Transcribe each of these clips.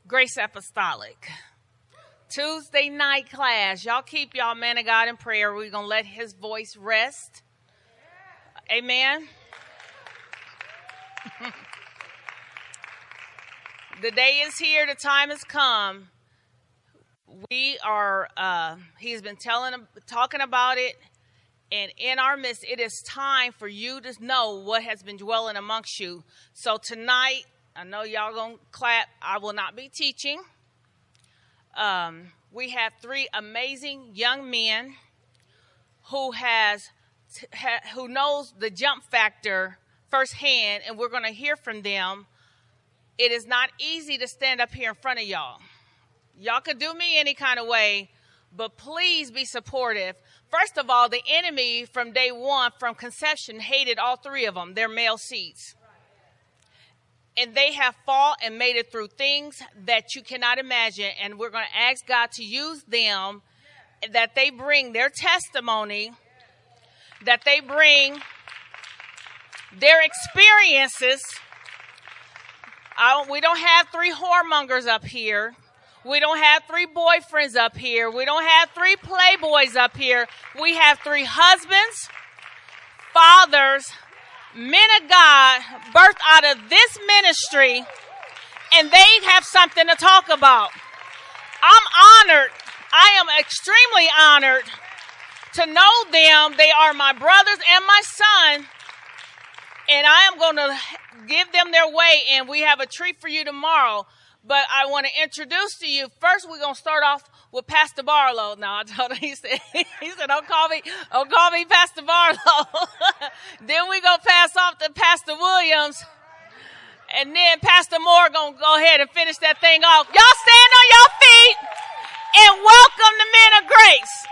Grace Apostolic. Tuesday night class. Y'all keep y'all man of God in prayer. We're going to let his voice rest. Amen. The day is here. The time has come. We are, he's been talking about it. And in our midst, it is time for you to know what has been dwelling amongst you. So tonight, I know y'all going to clap. I will not be teaching. We have three amazing young men who knows the jump factor firsthand, and we're going to hear from them. It is not easy to stand up here in front of y'all. Y'all could do me any kind of way, but please be supportive. First of all, the enemy from day one, from conception, hated all three of them. They're male seeds. And they have fought and made it through things that you cannot imagine. And we're going to ask God to use them, that they bring their testimony, that they bring their experiences. We don't have three whoremongers up here. We don't have three boyfriends up here. We don't have three playboys up here. We have three husbands, fathers, men of God, birthed out of this ministry, and they have something to talk about. I'm honored. I am extremely honored to know them. They are my brothers and my son, and I am going to give them their way, and we have a treat for you tomorrow. But I want to introduce to you, first we're going to start off with Pastor Barlow. Now, I told him, he said, don't call me Pastor Barlow. Then we going to pass off to Pastor Williams. And then Pastor Moore going to go ahead and finish that thing off. Y'all stand on your feet and welcome the men of grace.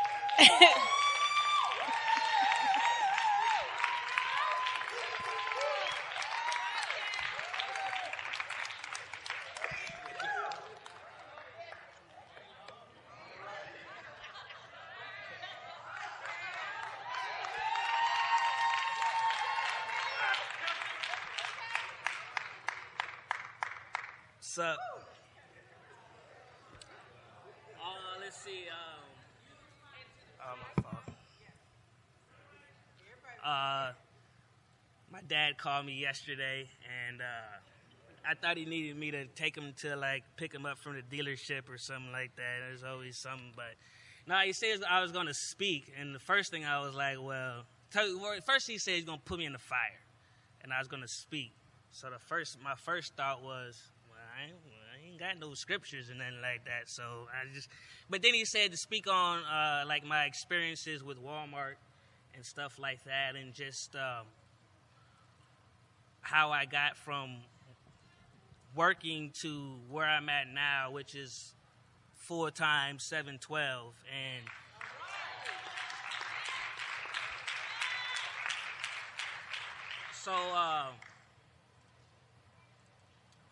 What's up? Let's see. My fault. My dad called me yesterday, and I thought he needed me to take him to pick him up from the dealership or something like that. There's always something, but no, he says I was going to speak, and the first thing I was like, first he said he's going to put me in the fire, and I was going to speak. So my first thought was, I ain't got no scriptures and nothing like that. So but then he said to speak on my experiences with Walmart and stuff like that, and just how I got from working to where I'm at now, which is full-time 712. And so,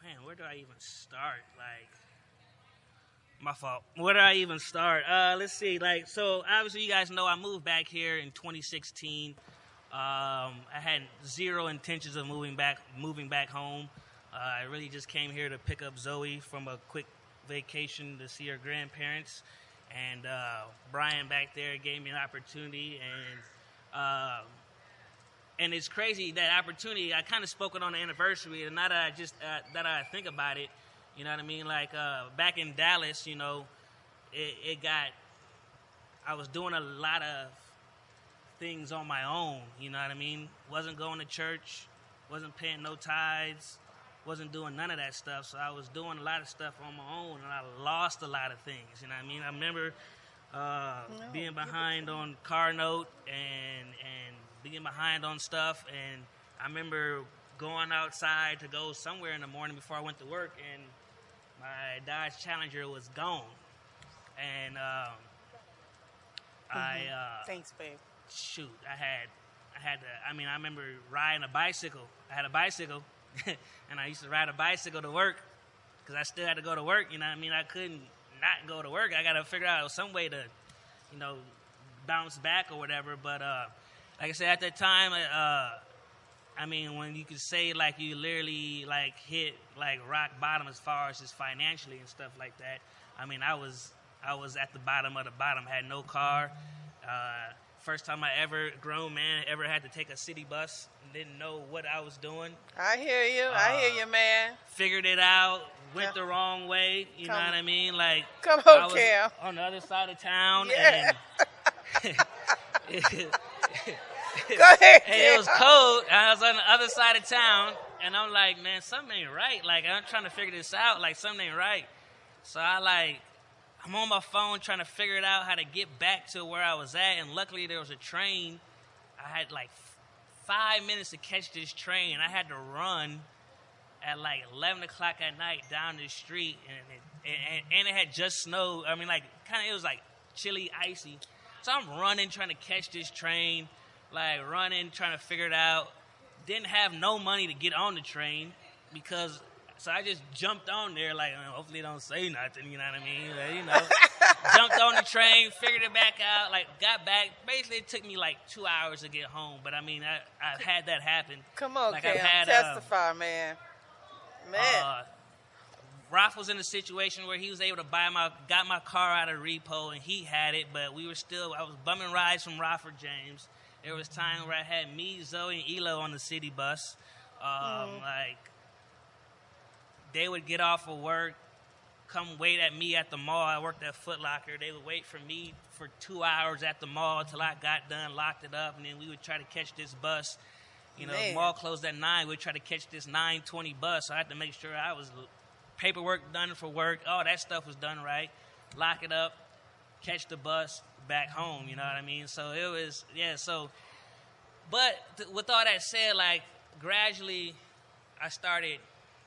man, where do I even start? My fault. Where do I even start? Let's see. So obviously you guys know I moved back here in 2016. I had zero intentions of moving back home. I really just came here to pick up Zoe from a quick vacation to see her grandparents. And Brian back there gave me an opportunity, and it's crazy, that opportunity. I kind of spoke it on the anniversary, and now that I think about it, you know what I mean? Back in Dallas, I was doing a lot of things on my own, you know what I mean? Wasn't going to church, wasn't paying no tithes, wasn't doing none of that stuff. So I was doing a lot of stuff on my own, and I lost a lot of things, you know what I mean? I remember being behind on car note and being behind on stuff, and I remember going outside to go somewhere in the morning before I went to work, and my Dodge Challenger was gone. And Thanks, babe. Shoot, I remember riding a bicycle. I had a bicycle, and I used to ride a bicycle to work because I still had to go to work, you know what I mean? I couldn't not go to work. I got to figure out some way to, bounce back or whatever. But like I said, at that time, I mean, when you could say like you literally like hit like rock bottom as far as just financially and stuff like that. I mean, I was at the bottom of the bottom. Had no car. First time I grown man, ever had to take a city bus. Didn't know what I was doing. I hear you, man. Figured it out. Went the wrong way. You know what I mean? Like, come I on, was Cam. on the other side of town. Yeah. And Go ahead, and it was cold. I was on the other side of town, and I'm like, man, something ain't right. Like, I'm trying to figure this out. Like, something ain't right. So I'm on my phone trying to figure it out how to get back to where I was at. And luckily, there was a train. I had like 5 minutes to catch this train. I had to run at like 11 o'clock at night down the street, and it had just snowed. I mean, like, it was like chilly, icy. So I'm running, trying to catch this train, like running, trying to figure it out. Didn't have no money to get on the train so I just jumped on there, like, hopefully it don't say nothing, you know what I mean? Like, you know, jumped on the train, figured it back out, like, got back. Basically, it took me like 2 hours to get home, but I mean, I've had that happen. Come on, like, Cam, testify, man. Ralph was in a situation where he was able to got my car out of repo, and he had it, but I was bumming rides from Rockford James. There was times where I had me, Zoe, and Elo on the city bus. Like, they would get off of work, come wait at me at the mall. I worked at Foot Locker. They would wait for me for 2 hours at the mall until I got done, locked it up, and then we would try to catch this bus. You know, the mall closed at 9. We'd try to catch this 9:20 bus. So I had to make sure I was paperwork done for work. All that stuff was done right. Lock it up, catch the bus back home. You know what I mean? So it was, but with all that said, like, gradually I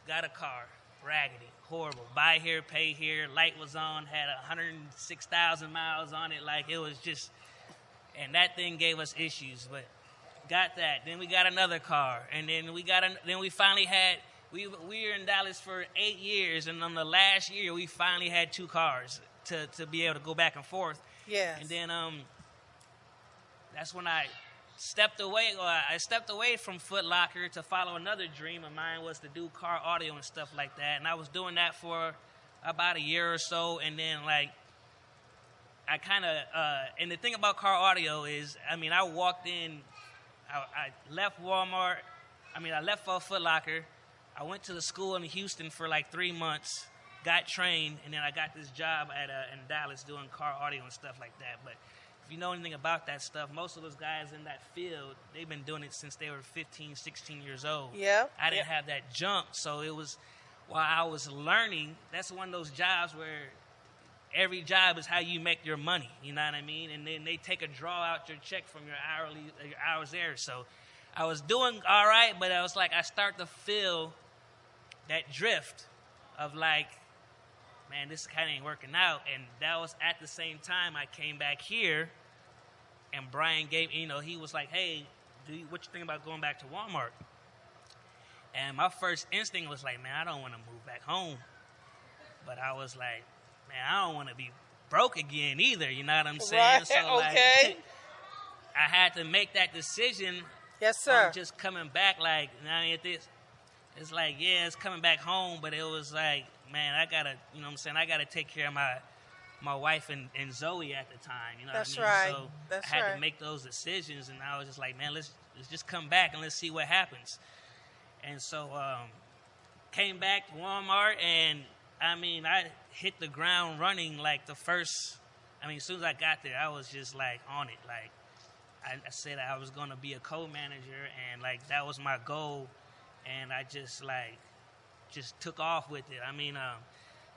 got a car, raggedy, horrible. Buy here, pay here. Light was on, had 106,000 miles on it. Like, it was just, and that thing gave us issues, but got that. Then we got another car, and then we finally had. We were in Dallas for 8 years, and on the last year, we finally had 2 cars to be able to go back and forth. Yes. And then that's when I stepped away from Foot Locker to follow another dream of mine, was to do car audio and stuff like that. And I was doing that for about a year or so, and then, like, I kind of and the thing about car audio is, I mean, I walked in, I left Walmart. I mean, I left Foot Locker. I went to the school in Houston for like 3 months, got trained, and then I got this job in Dallas doing car audio and stuff like that. But if you know anything about that stuff, most of those guys in that field, they've been doing it since they were 15, 16 years old. Yeah. I didn't have that jump, so it was, while I was learning, that's one of those jobs where every job is how you make your money, you know what I mean? And then they take a draw out your check from your hours there. So I was doing all right, but I was like, I start to feel that drift of like, man, this kind of ain't working out. And that was at the same time I came back here, and Brian he was like, hey, what you think about going back to Walmart? And my first instinct was like, man, I don't want to move back home. But I was like, man, I don't want to be broke again either, you know what I'm saying? Right, so, okay. I had to make that decision. Yes, sir. Just coming back, like, it's like, yeah, it's coming back home, but it was like, man, I gotta, you know what I'm saying, I gotta take care of my wife and Zoe at the time, you know That's what I mean? right. So That's I had right. to make those decisions, and I was just like, man, let's just come back and let's see what happens. And so came back to Walmart, and I mean, I hit the ground running like as soon as I got there, I was just like on it. Like, I said I was going to be a co-manager, and like that was my goal. And I just took off with it. I mean,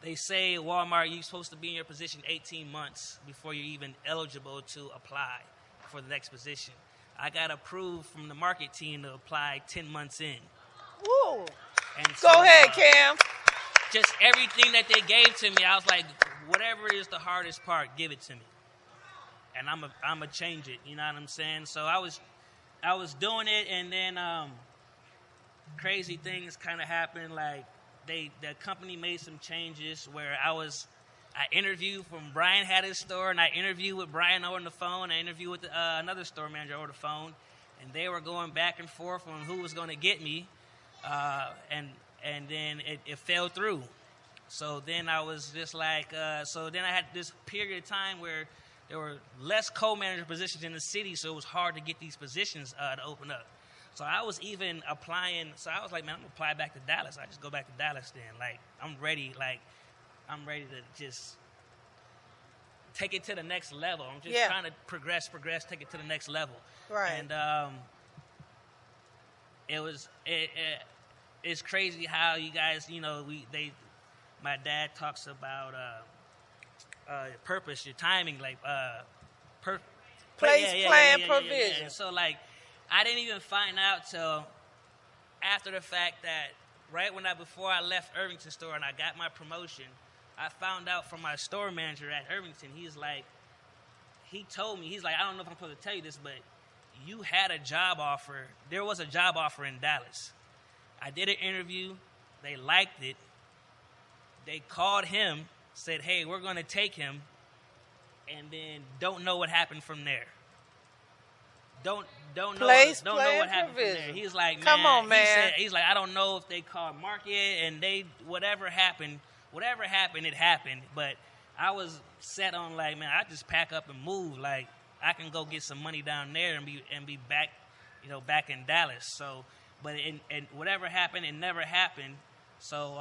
they say at Walmart, you're supposed to be in your position 18 months before you're even eligible to apply for the next position. I got approved from the market team to apply 10 months in. Woo. And Go ahead, Cam. Just everything that they gave to me, I was like, whatever is the hardest part, give it to me. And I'm a change it, you know what I'm saying? So I was doing it, and then crazy things kind of happened. Like, the company made some changes where I interviewed Brian had his store, and I interviewed with Brian over the phone. I interviewed with another store manager over the phone. and they were going back and forth on who was going to get me, and then it fell through. So then I was just like, so then I had this period of time where there were less co-manager positions in the city, so it was hard to get these positions to open up. So I was even applying. So I was like, man, I'm gonna apply back to Dallas. I just go back to Dallas then. Like I'm ready to just take it to the next level. I'm just trying to progress, take it to the next level. Right. And it's crazy how you guys, my dad talks about purpose, your timing, like Place, plan, provision. Yeah. So like, I didn't even find out till after the fact that before I left Irvington store and I got my promotion, I found out from my store manager at Irvington. He told me, I don't know if I'm supposed to tell you this, but you had a job offer. There was a job offer in Dallas. I did an interview. They liked it. They called him, said, hey, we're going to take him, and then don't know what happened from there. Don't know what happened from there. He's like, man. Come on, man. He's like, I don't know if they called market, and whatever happened, it happened. But I was set on like, man, I just pack up and move. Like, I can go get some money down there and be back, back in Dallas. So, but and whatever happened, it never happened. So,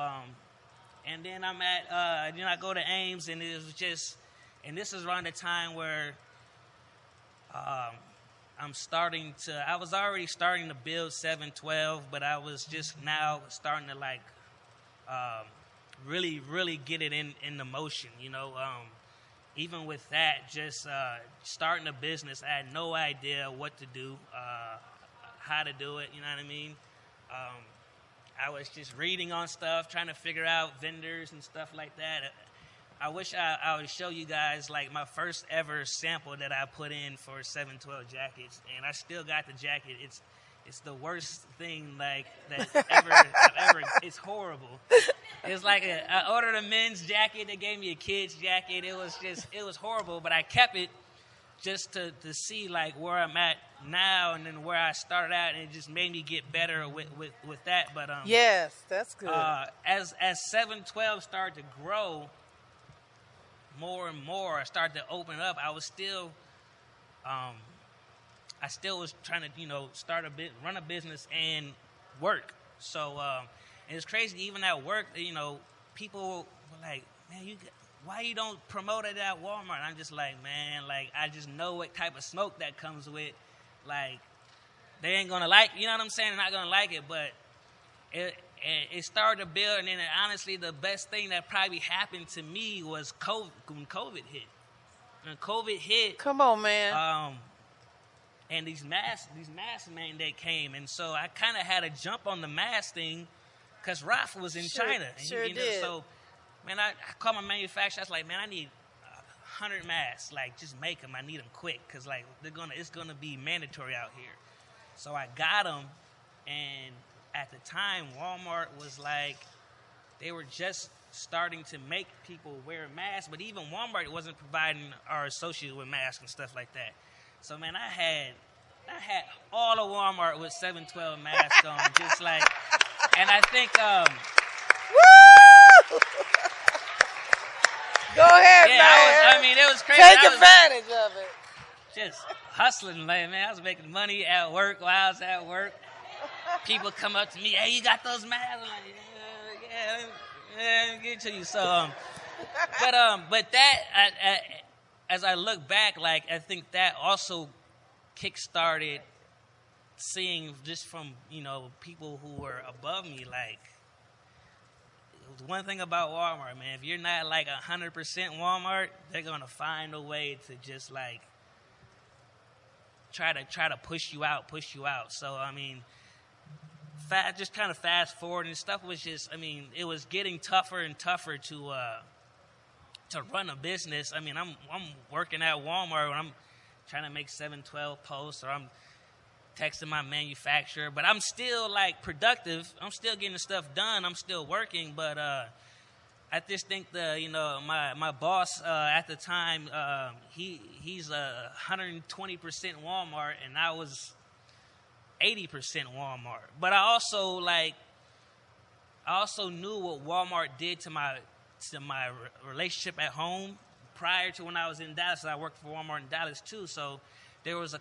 and then I'm at, I go to Ames, and it was just, and this is around the time where I was already starting to build 712, but I was just now starting to like really, really get it in the motion, Even with that, just starting a business, I had no idea what to do, how to do it, you know what I mean? I was just reading on stuff, trying to figure out vendors and stuff like that. I wish I would show you guys like my first ever sample that I put in for 712 jackets, and I still got the jacket. It's the worst thing like that ever. It's horrible. It's like I ordered a men's jacket. They gave me a kid's jacket. It was horrible, but I kept it just to see like where I'm at now and then where I started out, and it just made me get better with that. But yes, that's good. As 712 started to grow more and more, I started to open up. I was still was trying to run a business and work. So and it's crazy. Even at work, people were like, man, why you don't promote it at Walmart? And I'm just like, man, like I just know what type of smoke that comes with. Like they ain't gonna like, you know what I'm saying? They're not gonna like it, but it started to build. And then honestly, the best thing that probably happened to me was when COVID hit. When COVID hit, come on, man. And these masks mandate came, and so I kind of had to jump on the mask thing because Ralph was in China. And sure did. So, man, I called my manufacturer. I was like, man, I need 100 masks. Like, just make them. I need them quick because, like, it's gonna be mandatory out here. So I got them, and at the time, Walmart was like, they were just starting to make people wear masks, but even Walmart wasn't providing our associates with masks and stuff like that. So, man, I had all of Walmart with 712 masks on, just like, and I think, woo! Go ahead, yeah, man. It was crazy. Take advantage of it. Just hustling, man. I was making money at work while I was at work. People come up to me, hey, you got those masks? I'm like, yeah, let me get it to you. So, but that, as I look back, like, I think that also kick-started seeing just from, people who were above me, like, one thing about Walmart, man, if you're not like 100% Walmart, they're going to find a way to just like try to push you out. So, just kind of fast forward, and stuff was just, it was getting tougher and tougher to run a business. I'm working at Walmart when I'm trying to make 712 posts, or I'm texting my manufacturer, but I'm still like productive. I'm still getting the stuff done. I'm still working, but I just think my boss at the time, he's 120% Walmart, and I was 80% Walmart. But I also knew what Walmart did to my relationship at home prior to when I was in Dallas. I worked for Walmart in Dallas too, so there was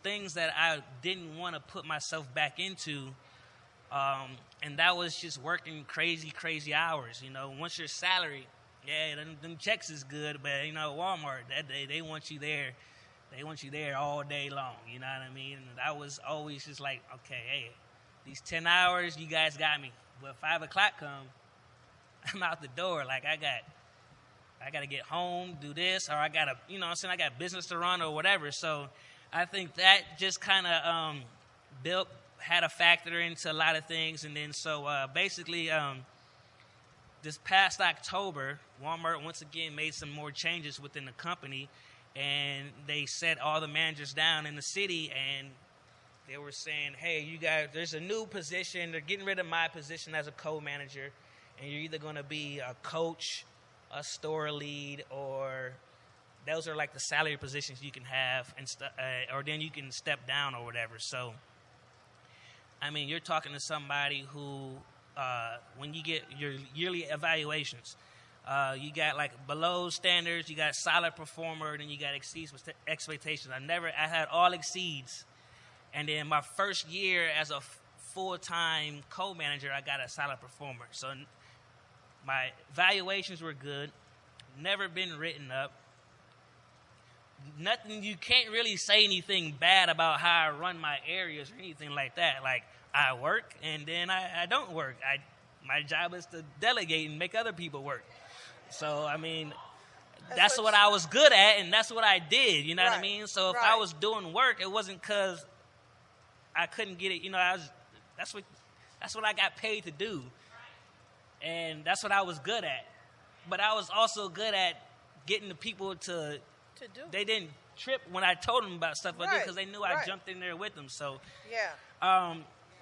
things that I didn't want to put myself back into, and that was just working crazy hours. You know, once your salary, them checks is good, but you know, Walmart that they want you there. They want you there all day long. You know what I mean? And I was always just like, okay, hey, these 10 hours, you guys got me. But 5 o'clock come, I'm out the door. Like I got to get home, do this, or I got to, you know what I'm saying, I got business to run or whatever. So I think that just kind of had a factor into a lot of things. And then so basically this past October, Walmart once again made some more changes within the company, and they set all the managers down in the city, and they were saying, hey, you guys, there's a new position. They're getting rid of my position as a co-manager, and you're either going to be a coach, a store lead, or those are like the salary positions you can have, and or then you can step down or whatever. So, I mean, you're talking to somebody who, when you get your yearly evaluations, you got like below standards, you got solid performer, then you got exceeds expectations. I had all exceeds. And then my first year as a full-time co-manager, I got a solid performer. So my evaluations were good, never been written up. Nothing, you can't really say anything bad about how I run my areas or anything like that. Like, I work and then I don't work. My job is to delegate and make other people work. So, I mean, that's what I was good at, and that's what I did, you know what I mean? So if I was doing work, it wasn't because I couldn't get it, you know, that's what I got paid to do. And that's what I was good at. But I was also good at getting the people to do. They didn't trip when I told them about stuff like this because they knew I jumped in there with them. So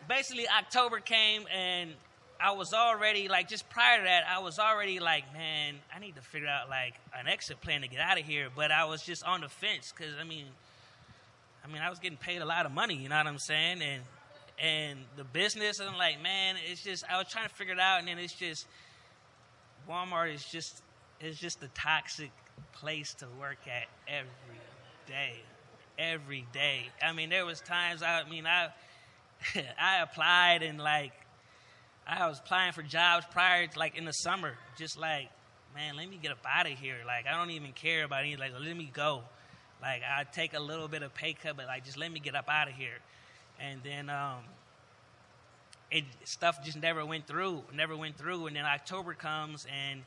basically October came, and I was already, like, just prior to that, I was already like, man, I need to figure out, like, an exit plan to get out of here. But I was just on the fence because, I mean, I was getting paid a lot of money, you know what I'm saying? And the business, and I'm like, man, it's just, I was trying to figure it out, and then it's just, Walmart is just a toxic place to work at every day. I mean, there was times, I applied, and, like, I was applying for jobs prior to, like, in the summer, just like, man, let me get up out of here. Like, I don't even care about anything. Like, let me go. Like, I'd take a little bit of pay cut, but, like, just let me get up out of here. And then stuff just never went through. And then October comes, and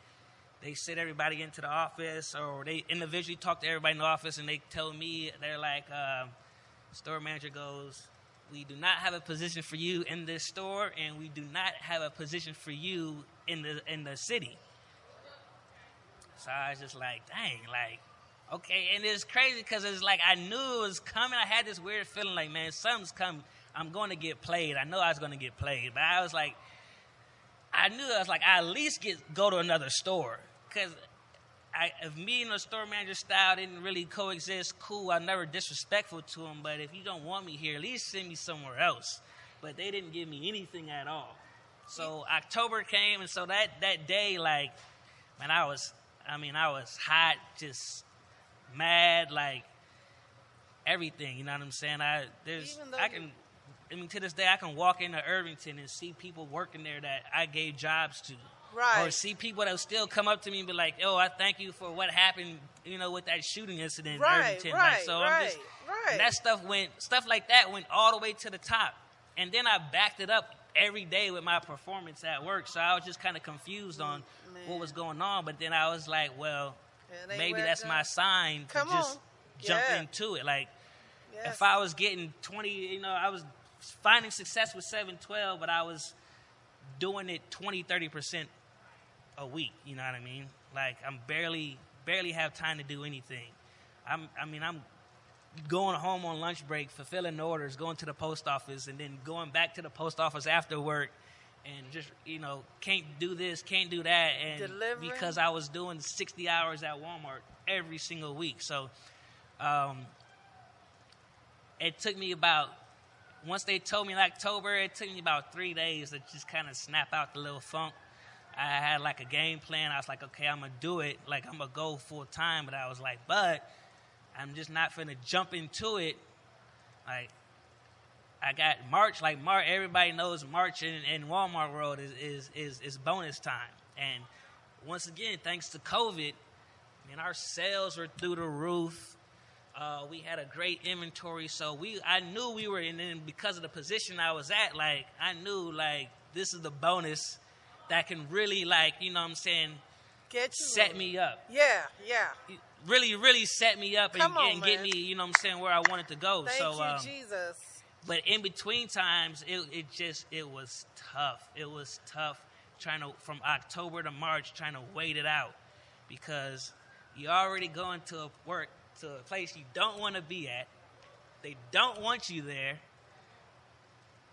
they sit everybody into the office, or they individually talk to everybody in the office, and they tell me, they're like, store manager goes, we do not have a position for you in this store, and we do not have a position for you in the city. So I was just like, dang, like, okay. And it's crazy because it's like I knew it was coming. I had this weird feeling like, man, something's coming. I'm going to get played. I know I was going to get played. But I knew I at least go to another store. Because if me and the store manager style didn't really coexist, cool, I'm never disrespectful to him. But if you don't want me here, at least send me somewhere else. But they didn't give me anything at all. So October came, and so that day, like, man, I was hot, just mad, like, everything, you know what I'm saying? To this day, I can walk into Irvington and see people working there that I gave jobs to. Right. Or see people that still come up to me and be like, "Oh, I thank you for what happened, you know, with that shooting incident in Irvington." And that stuff like that went all the way to the top. And then I backed it up every day with my performance at work. So I was just kind of confused on what was going on. But then I was like, well, maybe that's my sign to just jump into it. Like, if I was getting 20, you know, I was finding success with 712, but I was doing it 20, 30% a week. You know what I mean? Like, I'm barely have time to do anything. I'm going home on lunch break, fulfilling orders, going to the post office, and then going back to the post office after work, and just, you know, can't do this, can't do that, and because I was doing 60 hours at Walmart every single week. So it took me about once they told me in October, it took me about 3 days to just kind of snap out the little funk. I had like a game plan. I was like, okay, I'm going to do it. Like, I'm going to go full time. But I was like, but I'm just not finna jump into it. Like, I got March. Like, March, everybody knows March in Walmart world is bonus time. And once again, thanks to COVID, man, our sales were through the roof. We had a great inventory. So I knew we were in, and because of the position I was at, like, I knew, like, this is the bonus that can really, like, you know what I'm saying, set me up. Yeah. Really, really set me up and get man. me, you know what I'm saying, where I wanted to go. Thank you, Jesus. But in between times, it was tough. It was tough from October to March, trying to wait it out, because you're already going to a place you don't want to be at. They don't want you there.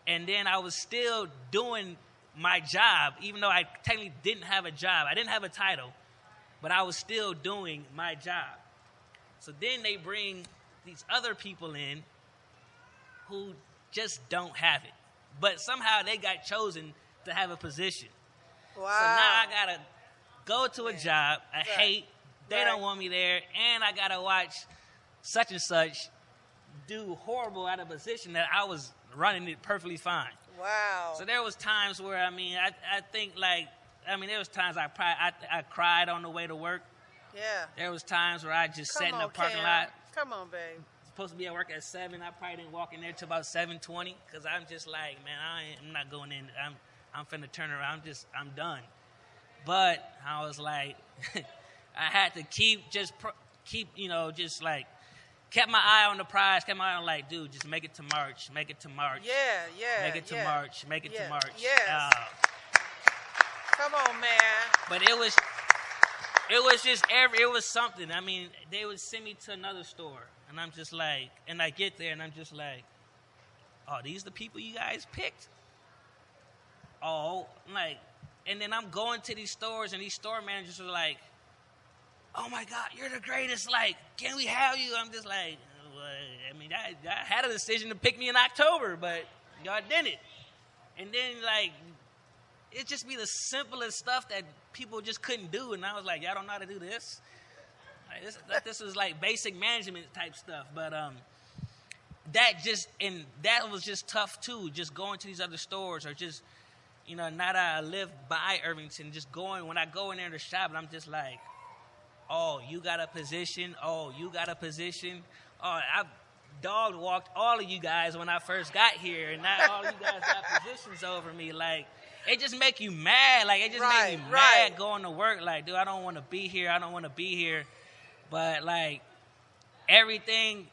And then I was still doing my job, even though I technically didn't have a job. I didn't have a title, but I was still doing my job. So then they bring these other people in who just don't have it. But somehow they got chosen to have a position. Wow. So now I got to go to a job I hate. They don't want me there. And I got to watch such and such do horrible at a position that I was running it perfectly fine. Wow. So there was times where, I think, like, there was times I cried on the way to work. Yeah. There was times where I just sat in the parking lot. Come on, babe. Supposed to be at work at 7. I probably didn't walk in there till about 7:20, because I'm just like, man, I'm not going in. I'm finna turn around. I'm done. But I was like, I had to kept my eye on the prize, kept my eye on, like, dude, just make it to March. Make it to March. Yeah. Make it to March. Make it to March. Yes. Come on, man. But it was something. I mean, they would send me to another store, and I'm just like, and I get there, and I'm just like, oh, these the people you guys picked? Oh, like, and then I'm going to these stores, and these store managers are like, oh my God, you're the greatest. Like, can we have you? I'm just like, well, I had a decision to pick me in October, but y'all didn't. And then, like, it just be the simplest stuff that people just couldn't do. And I was like, y'all don't know how to do this? Like, this was like basic management type stuff. But that was just tough too, just going to these other stores, or just, not I live by Irvington, just going, when I go in there to shop, and I'm just like, oh, you got a position? Oh, you got a position? Oh, I dog walked all of you guys when I first got here, and now all you guys got positions over me. Like, it just make you mad. Like, it just make me mad going to work. Like, dude, I don't want to be here. I don't want to be here. But, like, everything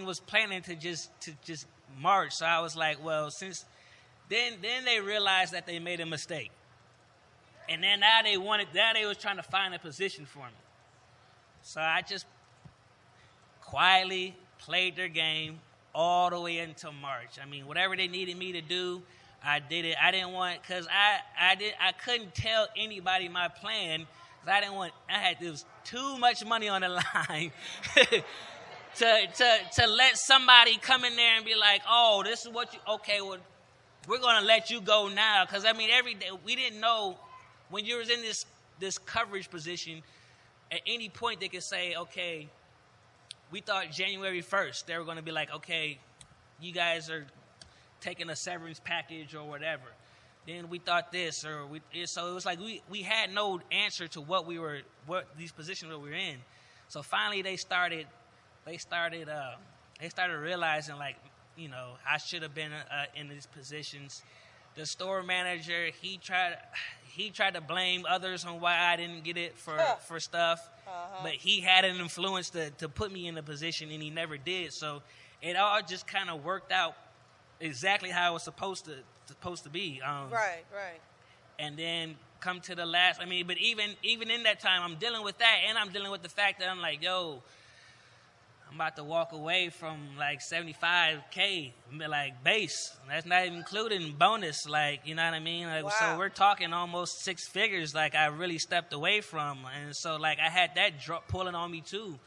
was planning to just March. So I was like, well, since then they realized that they made a mistake. And then now they was trying to find a position for me. So I just quietly played their game all the way until March. I mean, whatever they needed me to do, I did it. I didn't want, because I couldn't tell anybody my plan, because there was too much money on the line to let somebody come in there and be like, oh, this is what well, we're going to let you go now. Because, every day, we didn't know. When you was in this coverage position, at any point they could say, okay, we thought January 1st, they were going to be like, okay, you guys are taking a severance package or whatever. Then we thought this, so it was like we had no answer to what these positions that we were in. So finally they started realizing, like, I should have been in these positions. The store manager, he tried to blame others on why I didn't get it for stuff, but he had an influence to put me in a position, and he never did. So it all just kind of worked out exactly how it was supposed to be. Right. And then come to the last. But even in that time, I'm dealing with that, and I'm dealing with the fact that I'm like, yo, I'm about to walk away from like $75K, like base. That's not even including bonus, like, you know what I mean? Like, wow. So we're talking almost 6 figures, like I really stepped away from. And so, like, I had that pulling on me too.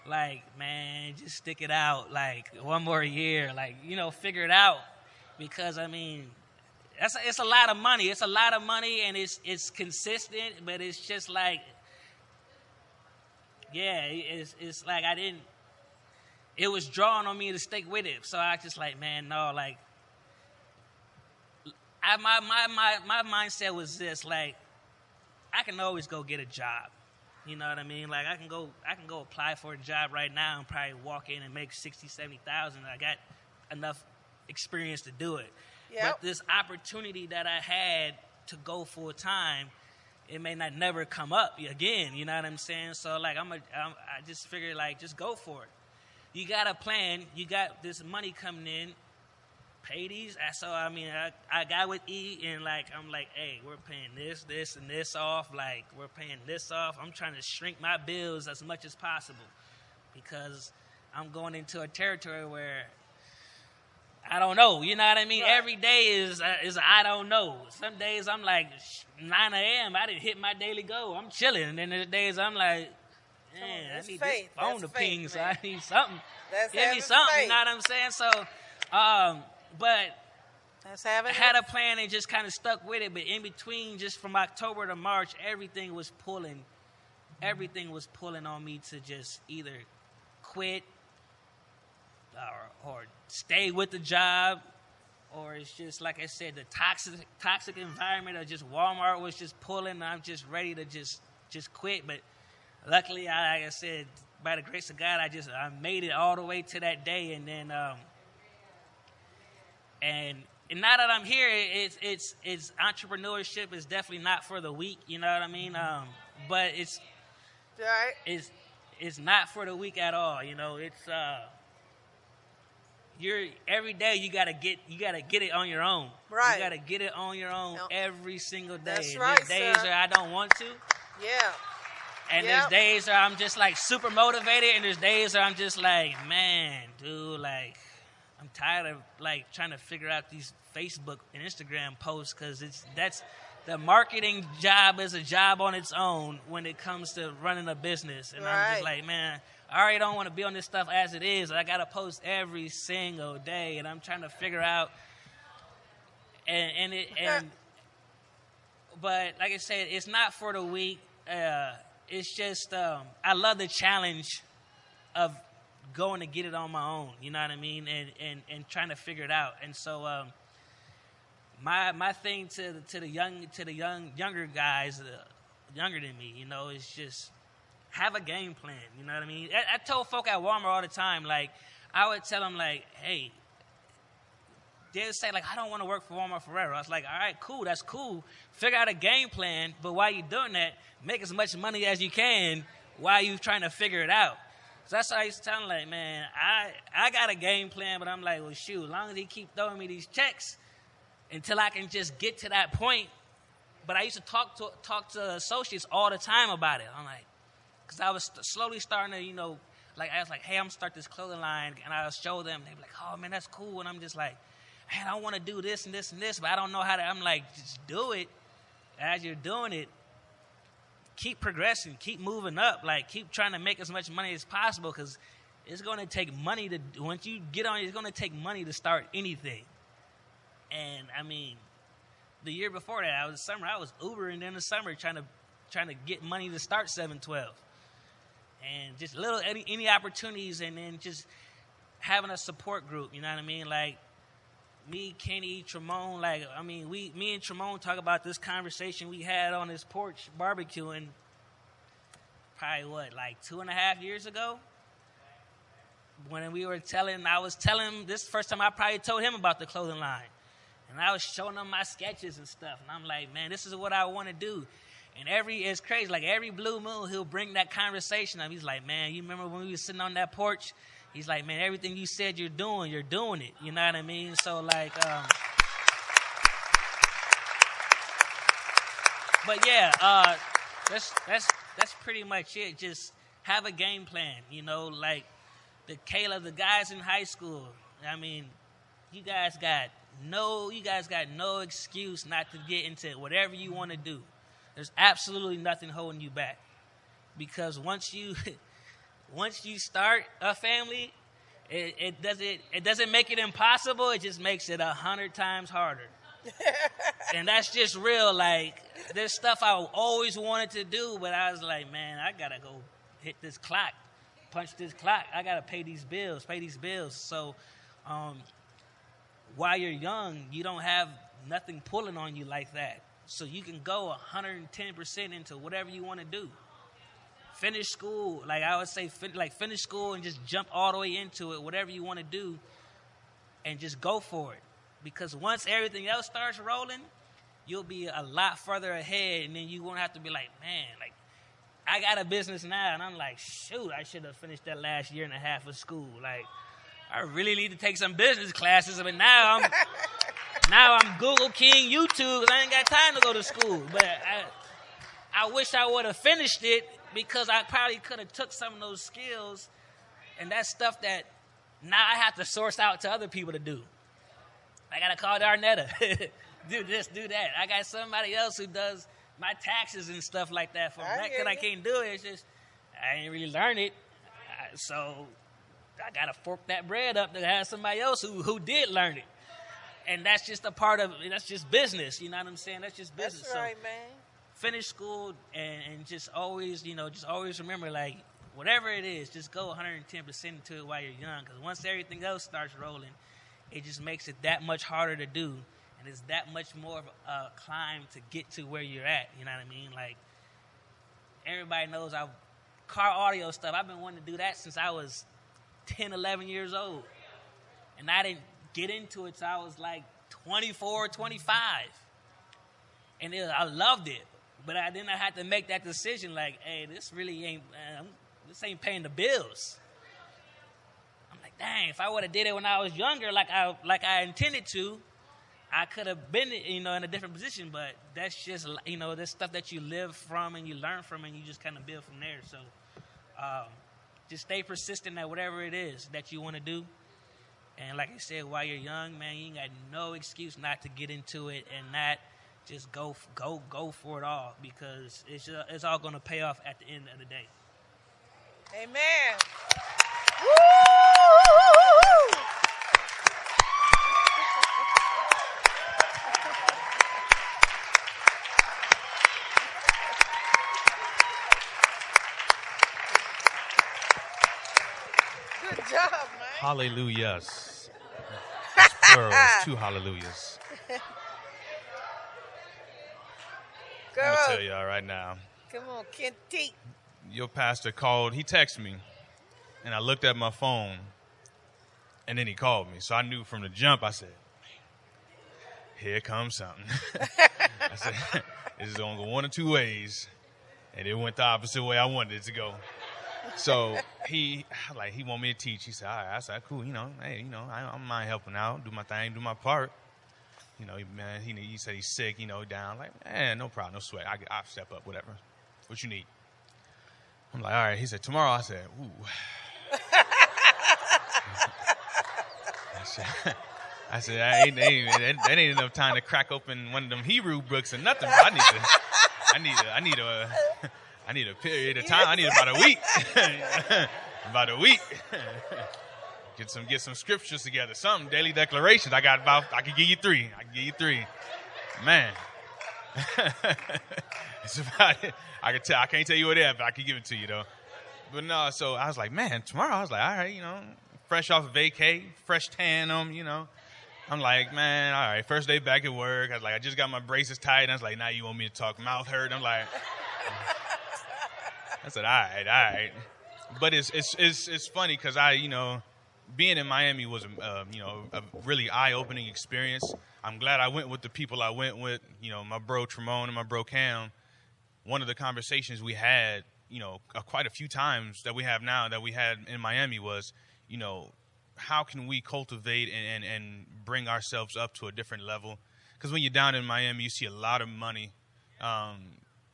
like, man, just stick it out, like, one more year, like, figure it out. Because, I mean, it's a lot of money. It's a lot of money, and it's consistent, but it's just like, yeah, it's like it was drawn on me to stick with it. So I just like, man, no, like, my mindset was this, like, I can always go get a job. You know what I mean? Like, I can go apply for a job right now and probably walk in and make $60,000-$70,000. I got enough experience to do it. Yep. But this opportunity that I had to go full time, it may not never come up again. You know what I'm saying? So like, I just figured, like, just go for it. You got a plan. You got this money coming in. Pay these. So I mean, I got with E, and like, I'm like, hey, we're paying this, and this off. Like, we're paying this off. I'm trying to shrink my bills as much as possible, because I'm going into a territory where I don't know. You know what I mean? Right. Every day is I don't know. Some days I'm like 9 a.m. I didn't hit my daily goal. I'm chilling, and then there's days I'm like, man, I need faith. This phone to ping, man. so I need something. Give me something. Faith. You know what I'm saying? So, but I had a plan and just kind of stuck with it. But in between, just from October to March, everything was pulling on me to just either quit or stay with the job, or it's just, like I said, the toxic environment of just Walmart was just pulling. I'm just ready to just quit. But luckily, like I said, by the grace of God, I made it all the way to that day, and then and now that I'm here, it's entrepreneurship is definitely not for the weak. You know what I mean? But it's right. It's not for the weak at all. You know, it's you're every day you gotta get it on your own. Right. You gotta get it on your own every single day. That's and right, there's days where I don't want to. Yeah. And there's days where I'm just like super motivated, and there's days where I'm just like, man, dude, like, I'm tired of like trying to figure out these Facebook and Instagram posts, because that's the marketing job is a job on its own when it comes to running a business. And I'm just like, man, I already don't want to be on this stuff as it is. I got to post every single day, and I'm trying to figure out. But like I said, it's not for the weak. It's just I love the challenge of going to get it on my own. You know what I mean? And trying to figure it out. And so my thing to the younger guys, younger than me, you know, is just have a game plan. You know what I mean? I told folk at Walmart all the time, like, I would tell them, like, hey, they'd say, like, I don't want to work for Walmart forever. I was like, all right, cool, that's cool. Figure out a game plan, but while you're doing that, make as much money as you can while you're trying to figure it out. So that's why I used to tell them, like, man, I got a game plan, but I'm like, well, shoot, as long as he keep throwing me these checks until I can just get to that point. But I used to talk to associates all the time about it. I'm like, because I was slowly starting to, you know, like, I was like, hey, I'm going to start this clothing line, and I'll show them. They'd be like, oh, man, that's cool. And I'm just like, man, I want to do this and this and this, but I don't know how to. I'm like, just do it. As you're doing it, keep progressing, keep moving up, like, keep trying to make as much money as possible, because it's going to take money to, once you get on, it's going to take money to start anything. And, I mean, the year before that, I was Ubering in the summer trying to get money to start 712. And just any opportunities, and then just having a support group, you know what I mean? Like, me, Kenny, Tremone, like, I mean, me and Tremone talk about this conversation we had on this porch barbecuing probably, like 2.5 years ago? When I was telling, this first time I probably told him about the clothing line. And I was showing him my sketches and stuff. And I'm like, man, this is what I want to do. And it's crazy, like every blue moon, he'll bring that conversation up. He's like, man, you remember when we were sitting on that porch? He's like, man, everything you said you're doing it. You know what I mean? So, like, but yeah, that's pretty much it. Just have a game plan, you know, like the guys in high school. I mean, you guys got no excuse not to get into whatever you want to do. There's absolutely nothing holding you back, because once you once you start a family, it doesn't make it impossible. It just makes it 100 times harder. And that's just real. Like, there's stuff I always wanted to do, but I was like, man, I gotta go hit this clock, punch this clock. I gotta pay these bills. So, while you're young, you don't have nothing pulling on you like that. So you can go 110% into whatever you want to do. Finish school, like I would say, finish school and just jump all the way into it, whatever you want to do, and just go for it. Because once everything else starts rolling, you'll be a lot further ahead, and then you won't have to be like, man, like, I got a business now, and I'm like, shoot, I should have finished that last year and a half of school. Like, I really need to take some business classes, but now I'm Google King YouTube because I ain't got time to go to school. But I wish I would have finished it because I probably could have took some of those skills and that stuff that now I have to source out to other people to do. I got to call Darnetta, do this, do that. I got somebody else who does my taxes and stuff like that for me because I can't do it. It's just I ain't really learned it. So I got to fork that bread up to have somebody else who did learn it. And that's just a part of it. That's just business. You know what I'm saying? That's just business. That's right, man. Finish school and just always, just always remember, like, whatever it is, just go 110% into it while you're young. Because once everything else starts rolling, it just makes it that much harder to do. And it's that much more of a climb to get to where you're at. You know what I mean? Like, everybody knows car audio stuff. I've been wanting to do that since I was 10, 11 years old. And I didn't get into it till I was like 24, 25. And I loved it. But then I had to make that decision like, hey, this really ain't, this ain't paying the bills. I'm like, dang, if I would have did it when I was younger like I intended to, I could have been, in a different position. But that's just, this stuff that you live from and you learn from and you just kind of build from there. So just stay persistent at whatever it is that you want to do. And like I said, while you're young, man, you ain't got no excuse not to get into it and not just go for it all because it's all going to pay off at the end of the day. Amen. Good job, man. Hallelujahs. It's plural. It's 2 hallelujahs. I'm going to tell y'all right now. Come on, Kenty. Your pastor called. He texted me, and I looked at my phone, and then he called me. So I knew from the jump, I said, here comes something. I said, this is going to go one of two ways. And it went the opposite way I wanted it to go. So he want me to teach. He said, all right. I said, cool. Hey, I don't mind helping out, do my thing, do my part. He said he's sick, down. Like, no problem, no sweat. I'll step up, whatever. What you need? I'm like, all right. He said, tomorrow. I said, ooh. I said, that ain't enough time to crack open one of them Hebrew books or nothing. But I need a period of time. I need about a week. About a week. Get some scriptures together. Something, daily declarations. I can give you 3. Man. It's about it. I can't tell you what it is, but I can give it to you though. But no, so I was like, man, tomorrow I was like, all right, fresh off of vacay, fresh tan on, I'm like, man, all right, first day back at work. I was like, I just got my braces tight. And I was like, now you want me to talk mouth hurt? I'm like, I said, all right. But it's funny because being in Miami was a really eye-opening experience. I'm glad I went with the people I went with, my bro Tremone and my bro Cam. One of the conversations we had, quite a few times that we have now that we had in Miami was, how can we cultivate and bring ourselves up to a different level? Because when you're down in Miami, you see a lot of money. I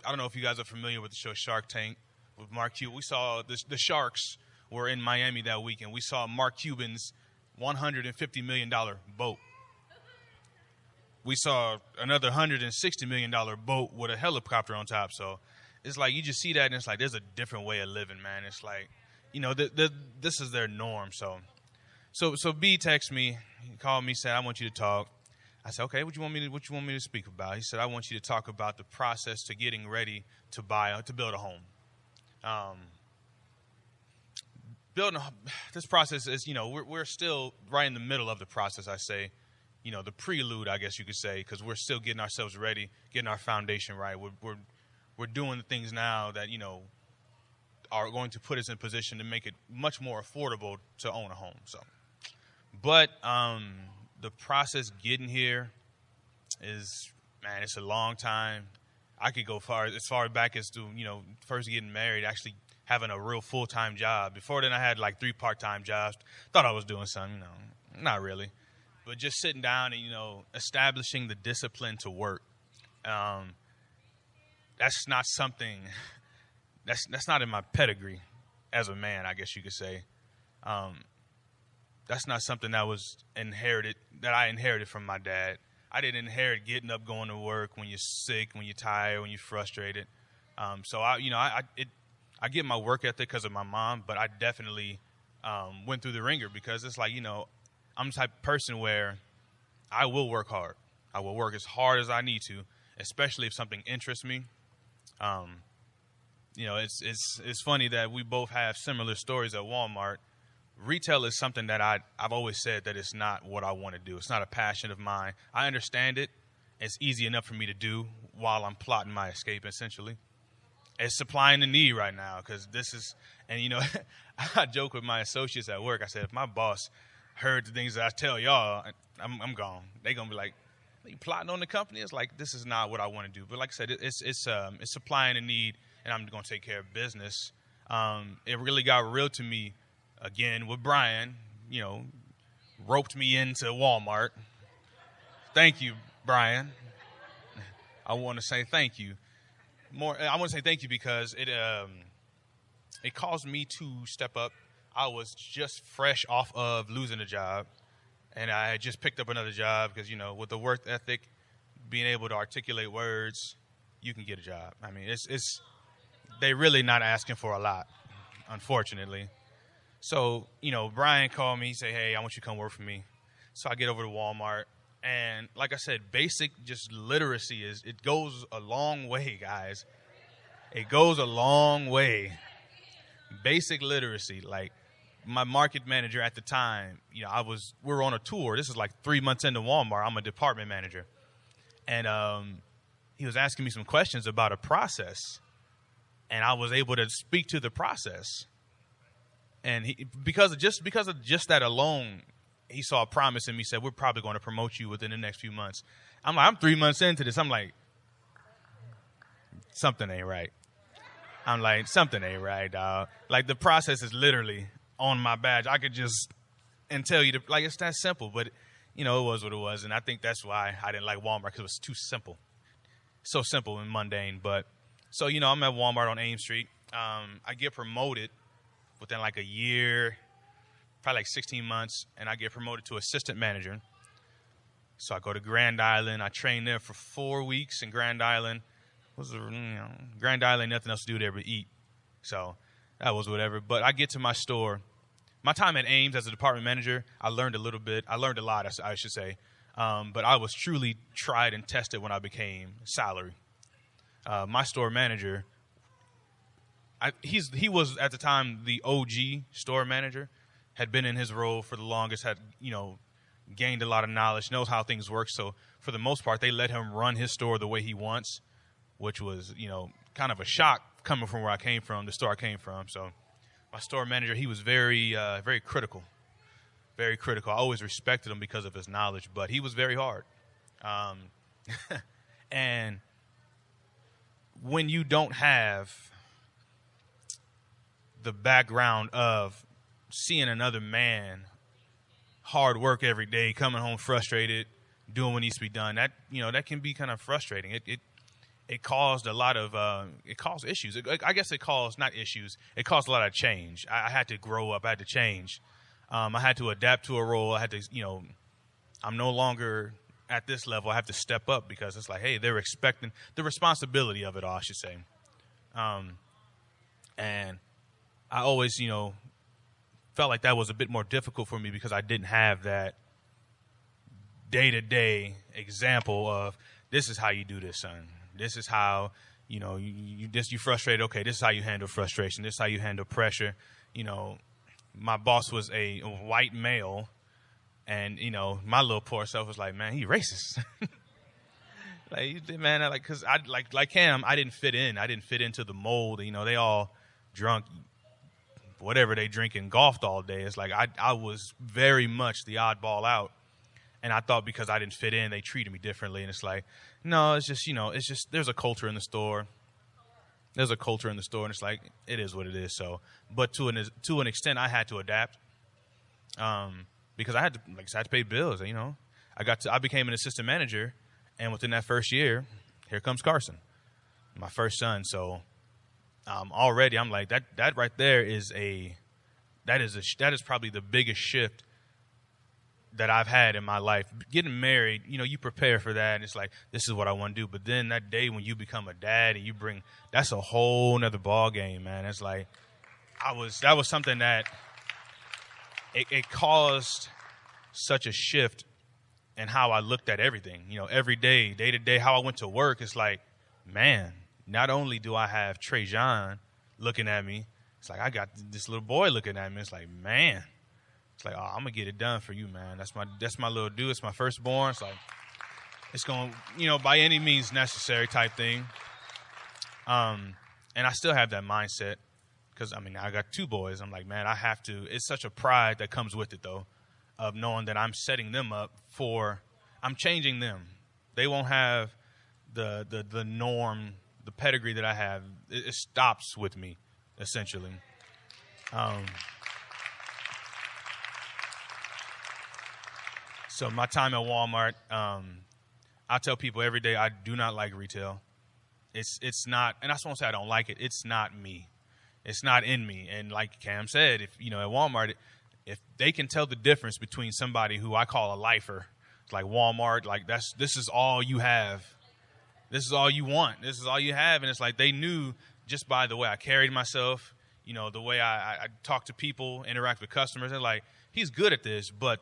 don't know if you guys are familiar with the show Shark Tank with Mark Cuban. We saw the Sharks were in Miami that weekend. We saw Mark Cuban's $150 million boat. We saw another $160 million boat with a helicopter on top. So it's like you just see that and it's like there's a different way of living, man. It's like this is their norm. So B texted me, he called me, said, I want you to talk. I said, okay, what you want me to speak about? He said, I want you to talk about the process to getting ready to build a home. This process is, we're still right in the middle of the process, I say. The prelude, I guess you could say, because we're still getting ourselves ready, getting our foundation right. We're doing the things now that, are going to put us in position to make it much more affordable to own a home. But the process getting here is, man, it's a long time. I could go as far back as to, first getting married, actually having a real full-time job. Before then, I had like 3 part-time jobs. Thought I was doing something, not really. But just sitting down and, establishing the discipline to work. That's not something, that's not in my pedigree as a man, I guess you could say. That's not something that I inherited from my dad. I didn't inherit getting up, going to work when you're sick, when you're tired, when you're frustrated. So I get my work ethic because of my mom, but I definitely went through the ringer because it's like, I'm the type of person where I will work hard. I will work as hard as I need to, especially if something interests me. It's funny that we both have similar stories at Walmart. Retail is something that I've always said that it's not what I want to do. It's not a passion of mine. I understand it. It's easy enough for me to do while I'm plotting my escape, essentially. It's supplying the need right now because this is, and I joke with my associates at work. I said, if my boss heard the things that I tell y'all, I'm gone. They're going to be like, are you plotting on the company? It's like, this is not what I want to do. But like I said, it's supplying a need, and I'm going to take care of business. It really got real to me, again, with Brian, roped me into Walmart. Thank you, Brian. I want to say thank you. I want to say thank you because it caused me to step up. I was just fresh off of losing a job, and I had just picked up another job because, with the work ethic, being able to articulate words, you can get a job. I mean, they're really not asking for a lot, unfortunately. So, Brian called me, he said, hey, I want you to come work for me. So I get over to Walmart, and like I said, basic just literacy it goes a long way, guys. It goes a long way. Basic literacy, like my market manager at the time, we were on a tour. This is like 3 months into Walmart. I'm a department manager. And he was asking me some questions about a process. And I was able to speak to the process. And because of just that alone, he saw a promise in me, said, we're probably going to promote you within the next few months. I'm 3 months into this. I'm like, something ain't right. I'm like, something ain't right, dog. Like, the process is literally on my badge. I could just tell you, it's that simple. But, it was what it was. And I think that's why I didn't like Walmart, because it was too simple. So simple and mundane. But, so, I'm at Walmart on Ames Street. I get promoted within like a year, probably like 16 months, and I get promoted to assistant manager. So I go to Grand Island. I train there for 4 weeks in Grand Island. Grand Island, nothing else to do there but eat. So that was whatever. But I get to my store. My time at Ames as a department manager, I learned a little bit. I learned a lot, I should say. But I was truly tried and tested when I became salary. My store manager, he was at the time the OG store manager, had been in his role for the longest, had, gained a lot of knowledge, knows how things work. So for the most part, they let him run his store the way he wants, which was, kind of a shock coming from where I came from, the store I came from. So my store manager, he was very, very critical, very critical. I always respected him because of his knowledge, but he was very hard. And when you don't have the background of seeing another man hard work every day, coming home frustrated, doing what needs to be done, that can be kind of frustrating. It caused a lot of it caused issues. I guess it caused not issues. It caused a lot of change. I had to grow up. I had to change. I had to adapt to a role. I had to, I'm no longer at this level. I have to step up because it's like, hey, they're expecting the responsibility of it all, I should say. And I always, felt like that was a bit more difficult for me because I didn't have that day-to-day example of this is how you do this, son. This is how, you frustrated. Okay, this is how you handle frustration. This is how you handle pressure. My boss was a white male, and, my little poor self was like, man, he racist. Because I like Cam, I didn't fit in. I didn't fit into the mold. They all drunk whatever they drink and golfed all day. It's like I was very much the oddball out. And I thought because I didn't fit in, they treated me differently. And it's like, no, it's just, there's a culture in the store. There's a culture in the store, and it's like, it is what it is. So, but to an extent, I had to adapt, because I had to pay bills. I became an assistant manager, and within that first year, here comes Carson, my first son. So, already I'm like that right there is that is probably the biggest shift that I've had in my life. Getting married, you prepare for that, and it's like, this is what I want to do. But then that day when you become a dad and that's a whole nother ball game, man. It's like, that was something that it caused such a shift in how I looked at everything. Every day to day, how I went to work. It's like, man, not only do I have Trajan looking at me, it's like I got this little boy looking at me. It's like, man. It's like, oh, I'm gonna get it done for you, man. That's my little dude. It's my firstborn. It's like, it's going, by any means necessary type thing. And I still have that mindset because I got two boys. I'm like, man, I have to. It's such a pride that comes with it, though, of knowing that I'm setting them up I'm changing them. They won't have the norm, the pedigree that I have. It stops with me, essentially. So my time at Walmart, I tell people every day I do not like retail. It's not, and I just won't say I don't like it. It's not me. It's not in me. And like Cam said, if at Walmart, if they can tell the difference between somebody who I call a lifer, it's like Walmart, like this is all you have. This is all you want. This is all you have. And it's like they knew just by the way I carried myself, the way I talk to people, interact with customers. They're like, he's good at this, but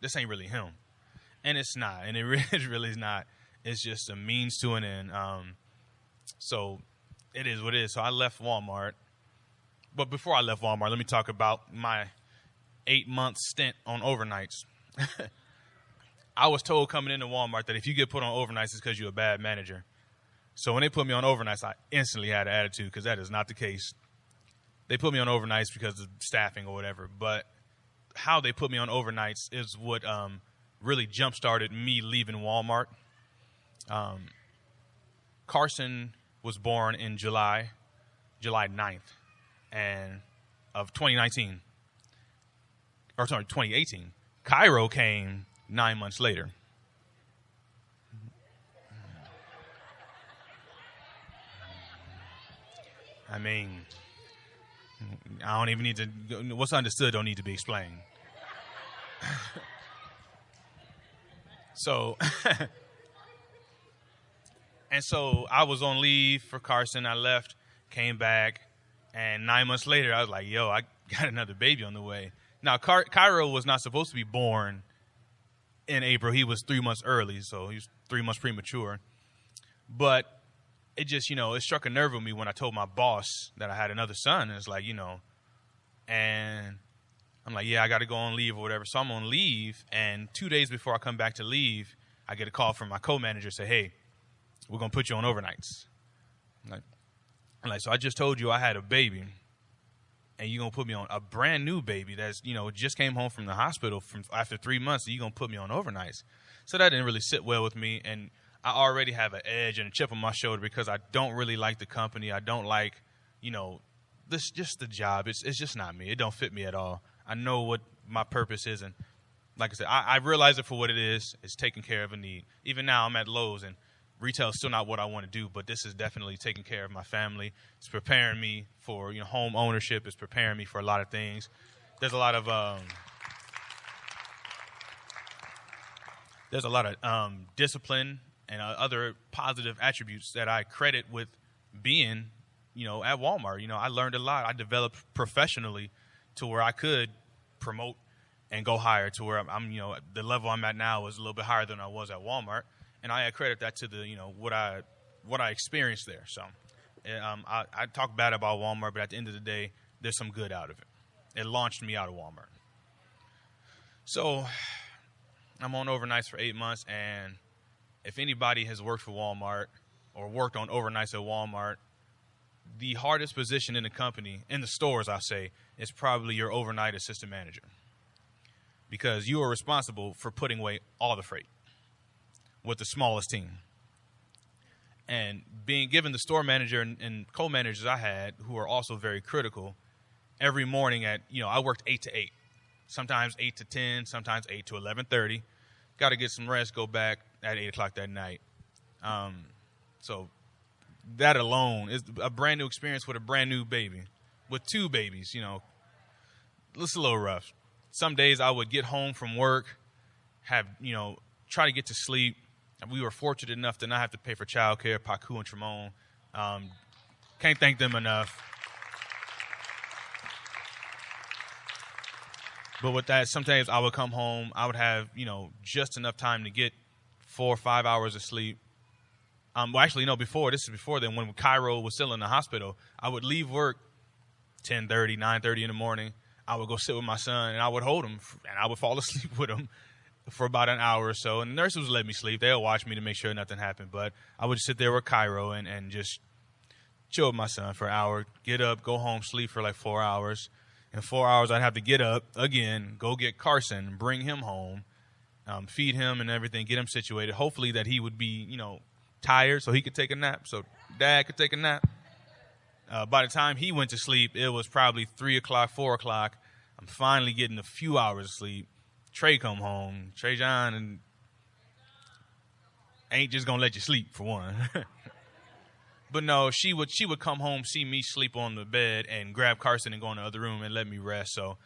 this ain't really him. And it's not. And it really is not. It's just a means to an end. So it is what it is. So I left Walmart. But before I left Walmart, let me talk about my 8-month stint on overnights. I was told coming into Walmart that if you get put on overnights, it's because you're a bad manager. So when they put me on overnights, I instantly had an attitude because that is not the case. They put me on overnights because of staffing or whatever. But how they put me on overnights is what really jump-started me leaving Walmart. Carson was born in July 9th of 2019. Or sorry, 2018. Cairo came 9 months later. I don't even need to. What's understood don't need to be explained. So I was on leave for Carson. I left, came back, and 9 months later, I was like, yo, I got another baby on the way. Now, Cairo was not supposed to be born in April. He was 3 months early, so he was 3 months premature. But it just, it struck a nerve with me when I told my boss that I had another son. And it's like, and I'm like, yeah, I got to go on leave or whatever. So I'm on leave, and 2 days before I come back to leave, I get a call from my co-manager say, hey, we're going to put you on overnights. I'm like, so I just told you I had a baby, and you're going to put me on a brand new baby that's, just came home from the hospital after 3 months, and you're going to put me on overnights. So that didn't really sit well with me, and I already have an edge and a chip on my shoulder because I don't really like the company. I don't like, just the job. It's just not me. It don't fit me at all. I know what my purpose is, and like I said, I realize it for what it is. It's taking care of a need. Even now, I'm at Lowe's, and retail is still not what I want to do, but this is definitely taking care of my family. It's preparing me for home ownership. It's preparing me for a lot of things. There's a lot of discipline and other positive attributes that I credit with being at Walmart. I learned a lot. I developed professionally to where I could promote and go higher to where I'm the level I'm at now is a little bit higher than I was at Walmart. And I credit that to the, what I experienced there. So I talk bad about Walmart, but at the end of the day, there's some good out of it. It launched me out of Walmart. So I'm on overnights for 8 months, and if anybody has worked for Walmart or worked on overnights at Walmart, the hardest position in the company, in the stores, I say, is probably your overnight assistant manager. Because you are responsible for putting away all the freight with the smallest team. And being given the store manager and co-managers I had, who are also very critical, every morning I worked 8 to 8. Sometimes 8 to 10, sometimes 8 to 11:30. Got to get some rest, go back at 8 o'clock that night. So that alone is a brand new experience with a brand new baby. With 2 babies, it's a little rough. Some days I would get home from work, try to get to sleep. We were fortunate enough to not have to pay for childcare, Paku and Tremont. Can't thank them enough. But with that, sometimes I would come home. I would have, just enough time to get 4 or 5 hours of sleep. This is before then, when Cairo was still in the hospital, I would leave work 10:30, 9:30 in the morning. I would go sit with my son, and I would hold him, and I would fall asleep with him for about an hour or so. And the nurses would let me sleep. They would watch me to make sure nothing happened. But I would sit there with Cairo and just chill with my son for an hour, get up, go home, sleep for like 4 hours. In 4 hours, I'd have to get up again, go get Carson, bring him home, feed him and everything, get him situated. Hopefully that he would be, tired so he could take a nap, so Dad could take a nap. By the time he went to sleep, it was probably 3 o'clock, 4 o'clock. I'm finally getting a few hours of sleep. Trey come home. Trey John and ain't just going to let you sleep, for one. But no, she would come home, see me sleep on the bed, and grab Carson and go in the other room and let me rest. So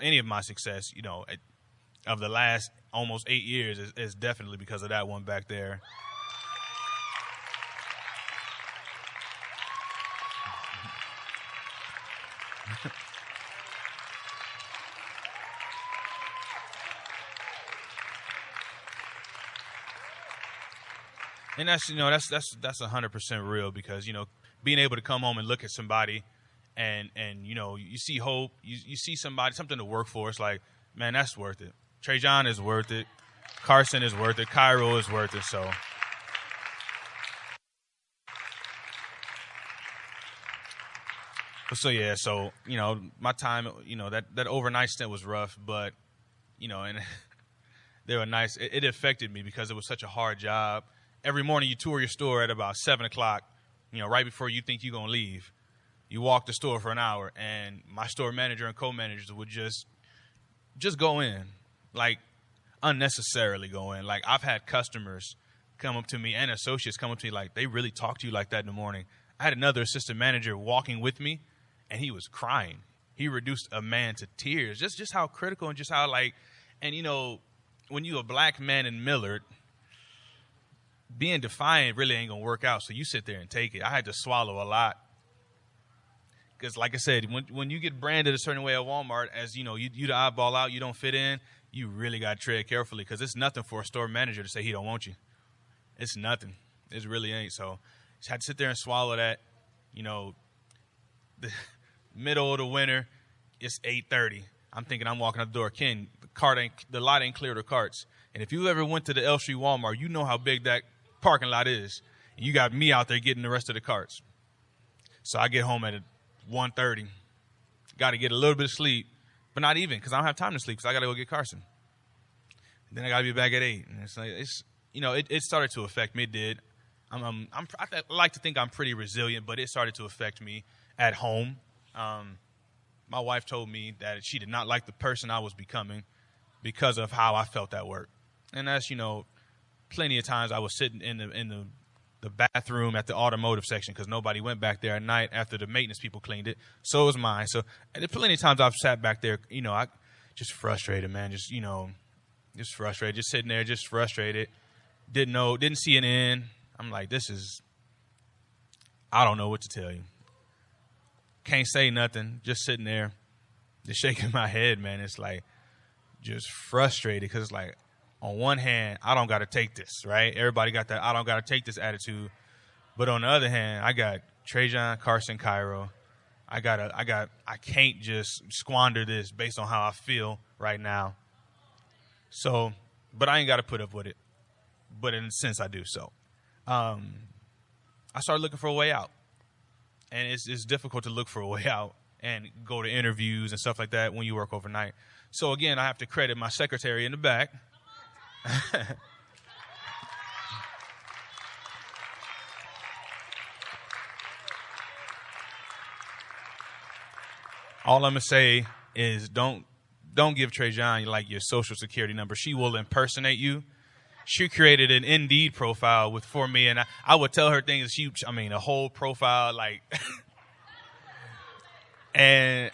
any of my success, of the last almost 8 years is definitely because of that one back there. And that's 100% real, because being able to come home and look at somebody and you see hope, you see something to work for. It's like, man, that's worth it. Trey John is worth it. Carson is worth it. Cairo is worth it. So my time, that overnight stint was rough, but and they were nice. It affected me because it was such a hard job. Every morning you tour your store at about 7 o'clock, right before you think you're going to leave. You walk the store for an hour, and my store manager and co-managers would just go in, like unnecessarily go in. Like, I've had customers come up to me and associates come up to me like, they really talk to you like that in the morning. I had another assistant manager walking with me, and he was crying. He reduced a man to tears. Just how critical and just how when you a black man in Millard, being defiant really ain't going to work out, so you sit there and take it. I had to swallow a lot. Because, like I said, when you get branded a certain way at Walmart, as, you the oddball out, you don't fit in, you really got to tread carefully, because it's nothing for a store manager to say he don't want you. It's nothing. It really ain't. So just had to sit there and swallow that. The middle of the winter, it's 8:30. I'm thinking I'm walking out the door. Ken, the lot ain't cleared of carts. And if you ever went to the L Street Walmart, you know how big that parking lot is. And you got me out there getting the rest of the carts. So I get home at 1:30. Got to get a little bit of sleep, but not even, because I don't have time to sleep, because I got to go get Carson. And then I got to be back at 8. And it's like, it started to affect me. It did. I like to think I'm pretty resilient, but it started to affect me at home. My wife told me that she did not like the person I was becoming because of how I felt at work. And that's, plenty of times I was sitting in the bathroom at the automotive section, because nobody went back there at night after the maintenance people cleaned it. So was mine. So plenty of times I've sat back there, I just frustrated, man. Just frustrated, just sitting there, just frustrated. Didn't see an end. I'm like, I don't know what to tell you. Can't say nothing. Just sitting there, just shaking my head, man. It's like just frustrated because it's like, on one hand, I don't got to take this, right? Everybody got that I don't got to take this attitude. But on the other hand, I got Trajan, Carson, Cairo. I can't just squander this based on how I feel right now. So, but I ain't got to put up with it. But in a sense, I do. So, I started looking for a way out. And it's difficult to look for a way out and go to interviews and stuff like that when you work overnight. So, again, I have to credit my secretary in the back. All I'm going to say is don't give Trajan like your social security number. She will impersonate you. She created an Indeed profile for me, and I would tell her things. A whole profile, like, and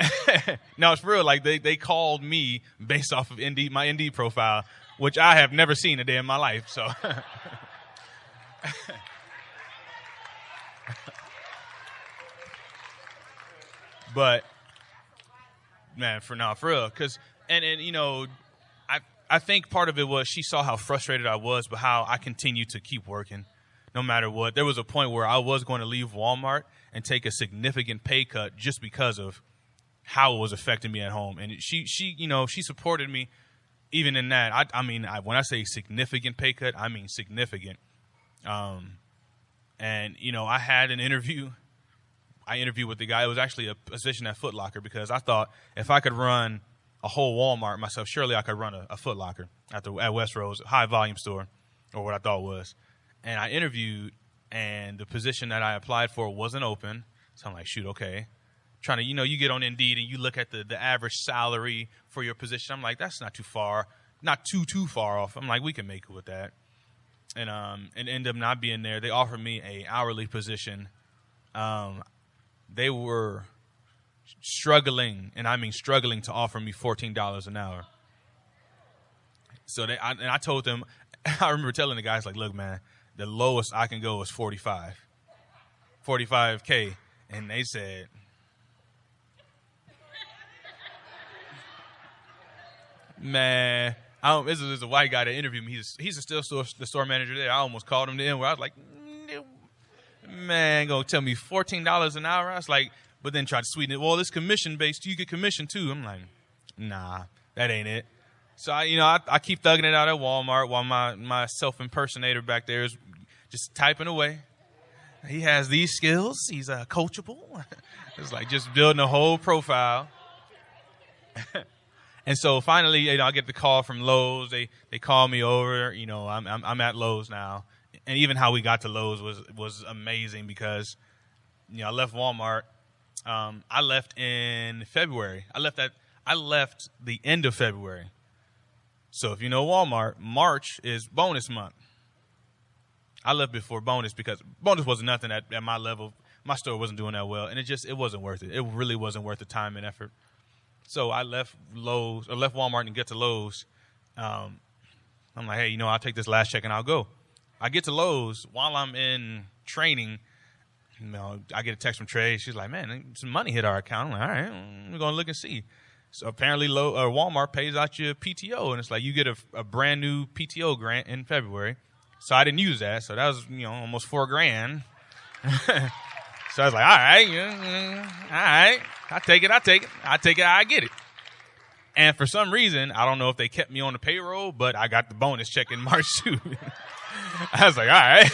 no, it's for real. Like they called me based off of my Indeed profile, which I have never seen a day in my life. So, but man, for real, because and you know. I think part of it was she saw how frustrated I was, but how I continued to keep working no matter what. There was a point where I was going to leave Walmart and take a significant pay cut just because of how it was affecting me at home. And she supported me even in that. When I say significant pay cut, I mean significant. And, you know, I had an interview. I interviewed with the guy. It was actually a position at Foot Locker because I thought if I could run a whole Walmart myself, surely I could run a Foot Locker at Westro's high volume store, or what I thought was. And I interviewed, and the position that I applied for wasn't open. So I'm like, shoot, okay. Trying to, you get on Indeed and you look at the average salary for your position. I'm like, that's not too far, not too far off. I'm like, we can make it with that. And ended up not being there. They offered me a hourly position. They were struggling, and I mean struggling, to offer me $14 an hour. So I told them, I remember telling the guys, like, look, man, the lowest I can go is 45K. And they said, man, this is a white guy that interviewed me. He's still the store manager there. I almost called him then, where I was like, man, gonna tell me $14 an hour? I was like, but then try to sweeten it. Well, it's commission based. You get commission too. I'm like, nah, that ain't it. So I keep thugging it out at Walmart while my self impersonator back there is just typing away. He has these skills. He's coachable. It's like just building a whole profile. And so finally, I get the call from Lowe's. They call me over. I'm at Lowe's now, and even how we got to Lowe's was amazing because I left Walmart. I left in February. I left the end of February. So if you know Walmart, March is bonus month. I left before bonus because bonus was nothing at my level. My store wasn't doing that well, and it wasn't worth it. It really wasn't worth the time and effort. So I left Walmart and get to Lowe's. I'm like, hey, I'll take this last check and I'll go. I get to Lowe's while I'm in training. I get a text from Trey. She's like, man, some money hit our account. I'm like, all right, we're going to look and see. So apparently Walmart pays out your PTO, and it's like you get a brand new PTO grant in February. So I didn't use that. So that was, almost $4,000. So I was like, all right, I take it. I get it. And for some reason, I don't know if they kept me on the payroll, but I got the bonus check in March too. I was like, all right.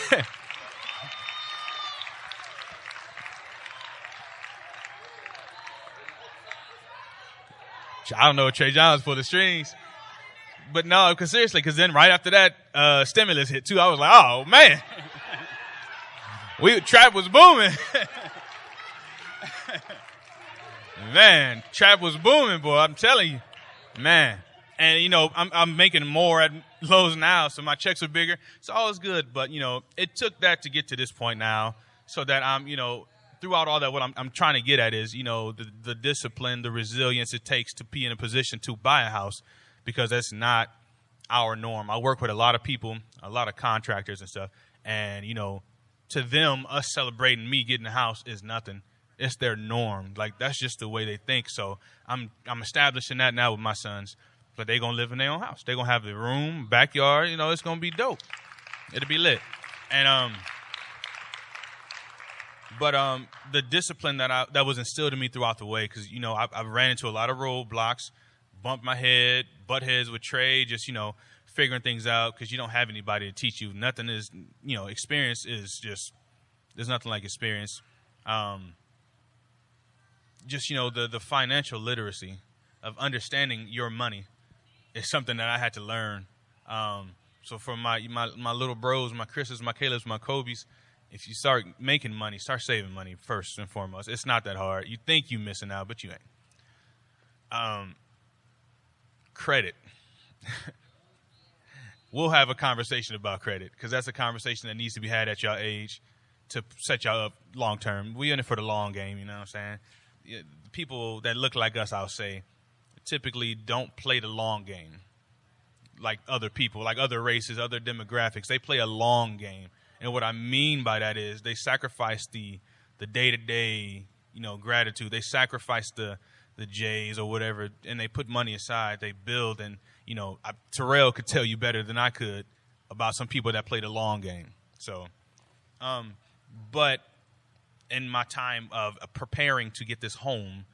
I don't know what Trey Johns for the strings. But no, because then right after that, stimulus hit too. I was like, oh, man. Trap was booming. Man, trap was booming, boy. I'm telling you. Man. And, I'm making more at Lowe's now, so my checks are bigger. So all is good. But, it took that to get to this point now so that I'm, throughout all that, what I'm trying to get at is, the discipline, the resilience it takes to be in a position to buy a house, because that's not our norm. I work with a lot of people, a lot of contractors and stuff, and, to them, us celebrating me getting a house is nothing. It's their norm. Like, that's just the way they think. So I'm establishing that now with my sons. But they're going to live in their own house. They're going to have the room, backyard. It's going to be dope. It'll be lit. And the discipline that was instilled in me throughout the way, because, I ran into a lot of roadblocks, bumped my head, butt heads with Trey, just, figuring things out, because you don't have anybody to teach you. Nothing is, experience is just, there's nothing like experience. Just, the financial literacy of understanding your money is something that I had to learn. So for my little bros, my Chris's, my Caleb's, my Kobe's, if you start making money, start saving money first and foremost. It's not that hard. You think you're missing out, but you ain't. Credit. We'll have a conversation about credit, because that's a conversation that needs to be had at y'all age to set y'all up long term. We in it for the long game, you know what I'm saying? People that look like us, I'll say, typically don't play the long game like other people, like other races, other demographics. They play a long game. And what I mean by that is they sacrifice the day-to-day, gratitude. They sacrifice the J's or whatever, and they put money aside. They build, and, Terrell could tell you better than I could about some people that play the long game. So, but in my time of preparing to get this home,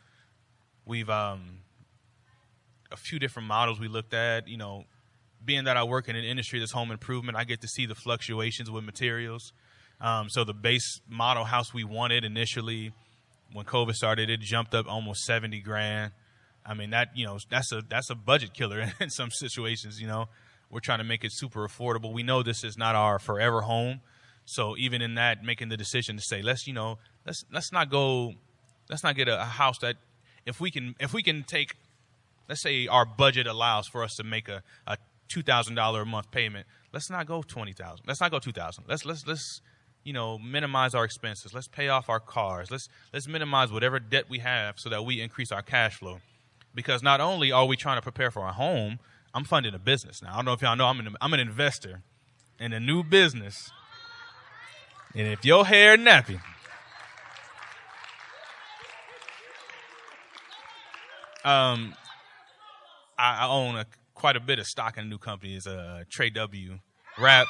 we've a few different models we looked at. Being that I work in an industry that's home improvement, I get to see the fluctuations with materials. So the base model house we wanted initially, when COVID started, it jumped up almost $70,000. I mean, that's a budget killer in some situations. We're trying to make it super affordable. We know this is not our forever home, so even in that, making the decision to say let's not get a house that if we can take, let's say our budget allows for us to make a $2,000 a month payment. Let's not go $20,000. Let's not go $2,000. Let's minimize our expenses. Let's pay off our cars. Let's minimize whatever debt we have so that we increase our cash flow. Because not only are we trying to prepare for our home, I'm funding a business now. I don't know if y'all know I'm an investor in a new business. And if your hair nappy, I own quite a bit of stock in a new company. It's Trey W. Wraps.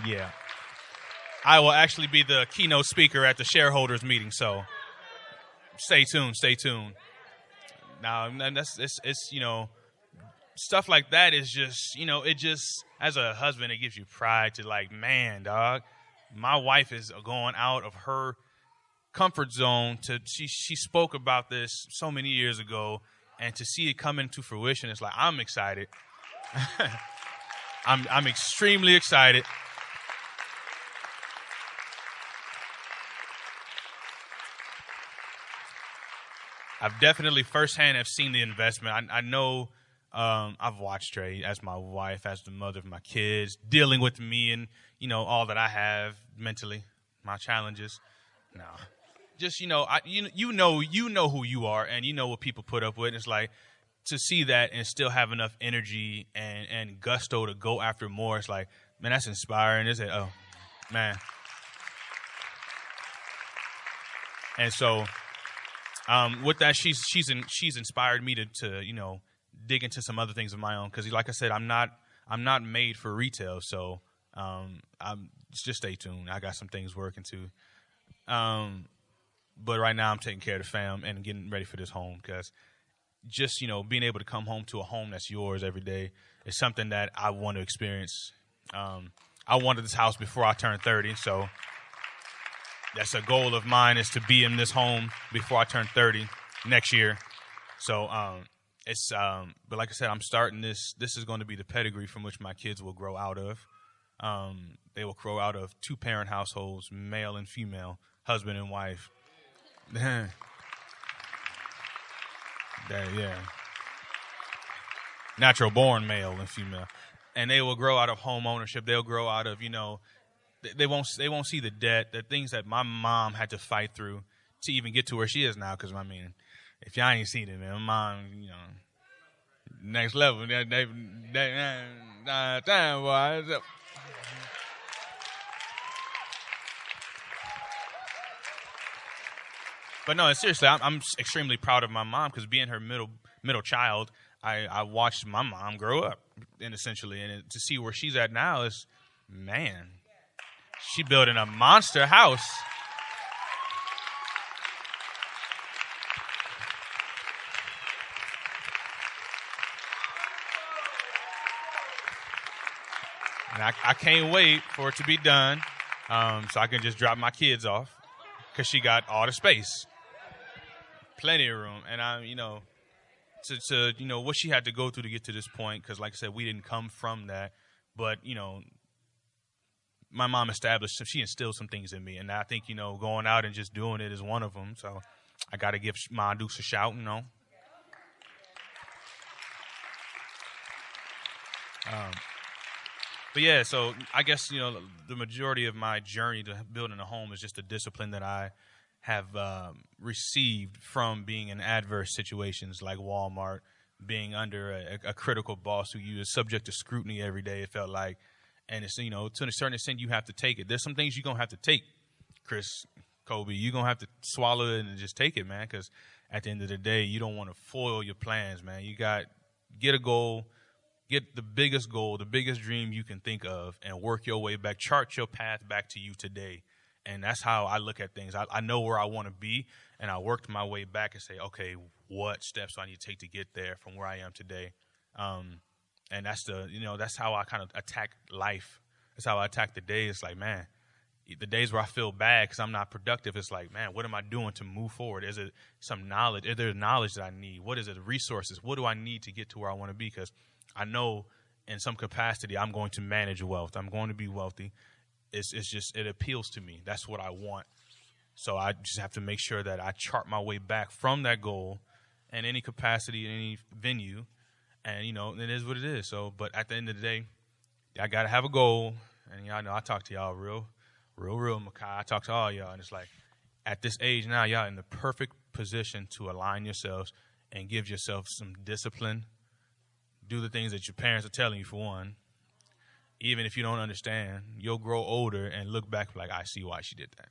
Yeah. I will actually be the keynote speaker at the shareholders meeting, so stay tuned. Now, it's stuff like that is just, it just, as a husband, it gives you pride to like, man, dog, my wife is going out of her comfort zone she spoke about this so many years ago, and to see it come into fruition, it's like, I'm excited. I'm extremely excited. I've definitely firsthand have seen the investment. I know I've watched Trey as my wife, as the mother of my kids, dealing with me and, all that I have mentally, my challenges. No, just, you know who you are, and you know what people put up with. It's like to see that and still have enough energy and gusto to go after more. It's like, man, that's inspiring. Is it? Oh, man. And so, with that, she's inspired me to dig into some other things of my own, because like I said, I'm not made for retail, so just stay tuned. I got some things working too, but right now I'm taking care of the fam and getting ready for this home, because just being able to come home to a home that's yours every day is something that I want to experience. I wanted this house before I turned 30, so that's a goal of mine, is to be in this home before I turn 30 next year. So but like I said, I'm starting this. This is going to be the pedigree from which my kids will grow out of. They will grow out of 2-parent households, male and female, husband and wife. Yeah. Natural born male and female. And they will grow out of home ownership. They'll grow out of, they won't see the debt, the things that my mom had to fight through to even get to where she is now. Because, I mean, if y'all ain't seen it, man, my mom, next level. Time, boy. But no, seriously, I'm extremely proud of my mom because being her middle child, I watched my mom grow up, and essentially, and to see where she's at now is, man, she building a monster house. And I can't wait for it to be done, so I can just drop my kids off because she got all the space. Plenty of room, and to what she had to go through to get to this point. Because, like I said, we didn't come from that, but my mom she instilled some things in me, and I think going out and just doing it is one of them. So I got to give Ma Dukes a shout, But yeah, so I guess the majority of my journey to building a home is just the discipline that I have received from being in adverse situations like Walmart, being under a critical boss who you is subject to scrutiny every day, it felt like. And it's, to a certain extent, you have to take it. There's some things you're going to have to take, Chris, Kobe. You're going to have to swallow it and just take it, man, because at the end of the day, you don't want to foil your plans, man. You get a goal, get the biggest goal, the biggest dream you can think of, and work your way back, chart your path back to you today. And that's how I look at things. I know where I want to be, and I worked my way back and say, okay, what steps do I need to take to get there from where I am today? And that's that's how I kind of attack life. That's how I attack the day. It's like, man, the days where I feel bad because I'm not productive, it's like, man, what am I doing to move forward? Is it some knowledge? Is there knowledge that I need? What is it? Resources? What do I need to get to where I want to be? Because I know in some capacity I'm going to manage wealth. I'm going to be wealthy. It appeals to me. That's what I want. So I just have to make sure that I chart my way back from that goal in any capacity, in any venue. And, it is what it is. So, but at the end of the day, I got to have a goal. And y'all know I talk to y'all real, Makai. I talk to all y'all. And it's like, at this age now, y'all in the perfect position to align yourselves and give yourself some discipline. Do the things that your parents are telling you, for one. Even if you don't understand, you'll grow older and look back like, I see why she did that.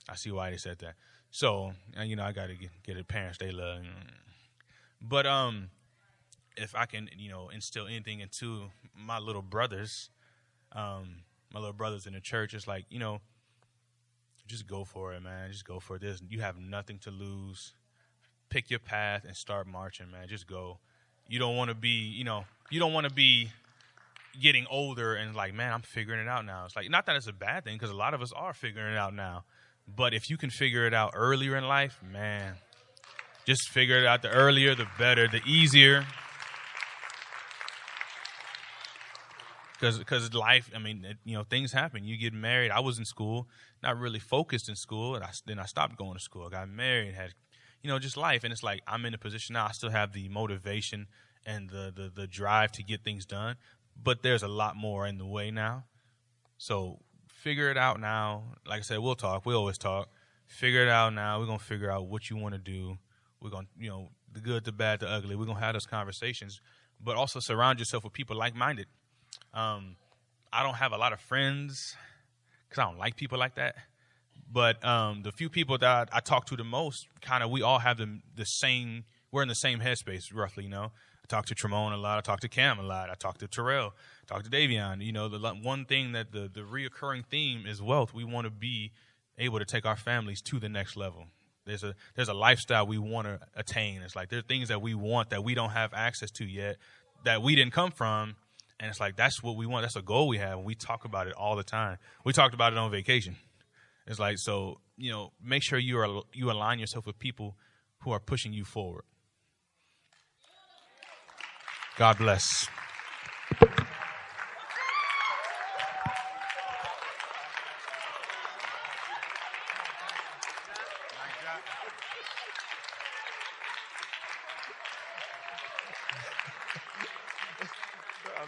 I see why they said that. So, I got to get the parents they love. But if I can, instill anything into my little brothers in the church, it's like, just go for it, man. Just go for this. You have nothing to lose. Pick your path and start marching, man. Just go. You don't want to be, getting older and like, man, I'm figuring it out now. It's like, not that it's a bad thing, because a lot of us are figuring it out now. But if you can figure it out earlier in life, man, just figure it out. The earlier, the better, the easier. Because life, things happen. You get married. I was in school, not really focused in school. And then I stopped going to school. I got married, had, just life. And it's like, I'm in a position now. I still have the motivation and the drive to get things done. But there's a lot more in the way now. So figure it out now. Like I said, we'll talk. We always talk. Figure it out now. We're going to figure out what you want to do. We're going to, the good, the bad, the ugly. We're going to have those conversations. But also surround yourself with people like-minded. I don't have a lot of friends because I don't like people like that. But the few people that I talk to the most, kind of, we all have the same, we're in the same headspace, roughly, I talk to Tremone a lot. I talk to Cam a lot. I talk to Terrell. I talk to Davion. The one thing that the reoccurring theme is wealth. We want to be able to take our families to the next level. There's a lifestyle we want to attain. It's like there are things that we want that we don't have access to yet, that we didn't come from. And it's like, that's what we want. That's a goal we have. And we talk about it all the time. We talked about it on vacation. It's like, so, make sure you align yourself with people who are pushing you forward. God bless. I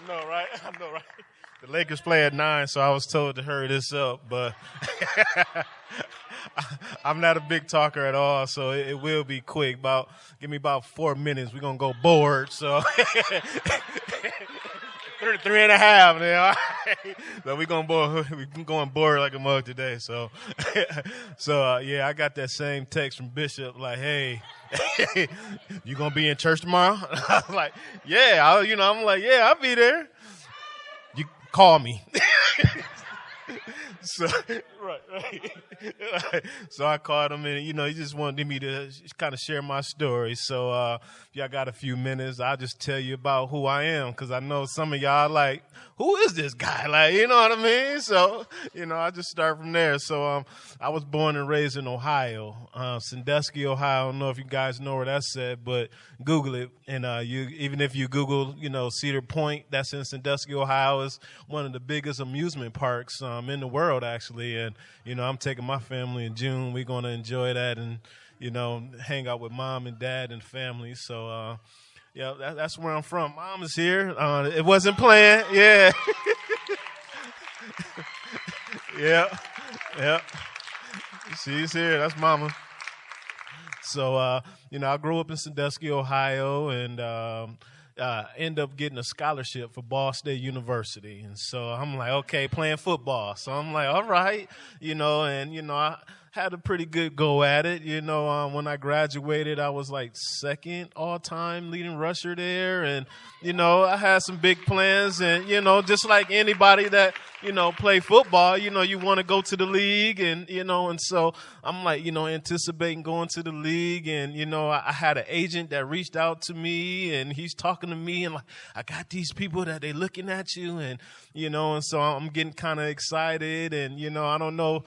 know, right? The Lakers play at 9, so I was told to hurry this up. But I'm not a big talker at all, so it will be quick. Give me about 4 minutes. We're gonna go board. So 3.5 now. So we're going board like a mug today. So yeah, I got that same text from Bishop like, hey, you gonna be in church tomorrow? I was like, yeah, I'm like, yeah, I'll be there. You call me. So right. So I called him, and he just wanted me to kind of share my story. So if y'all got a few minutes, I'll just tell you about who I am, because I know some of y'all like, who is this guy? Like, you know what I mean? So I just start from there. So I was born and raised in Ohio, Sandusky, Ohio. I don't know if you guys know where that's at, but Google it. And even if you Google, Cedar Point, that's in Sandusky, Ohio, is one of the biggest amusement parks in the world, actually. And I'm taking my family in June. We're going to enjoy that and hang out with mom and dad and family. So yeah, that's where I'm from. Mom is here. It wasn't planned. Yeah. Yeah. She's here. That's mama. So, I grew up in Sandusky, Ohio, and end up getting a scholarship for Ball State University. And so I'm like, okay, playing football. So I'm like, all right, I had a pretty good go at it. When I graduated, I was like second all-time leading rusher there. And, I had some big plans. And, just like anybody that, play football, you want to go to the league. And, and so I'm like, anticipating going to the league. And, I had an agent that reached out to me, and he's talking to me, and like, I got these people that they looking at you. And, and so I'm getting kind of excited. And, I don't know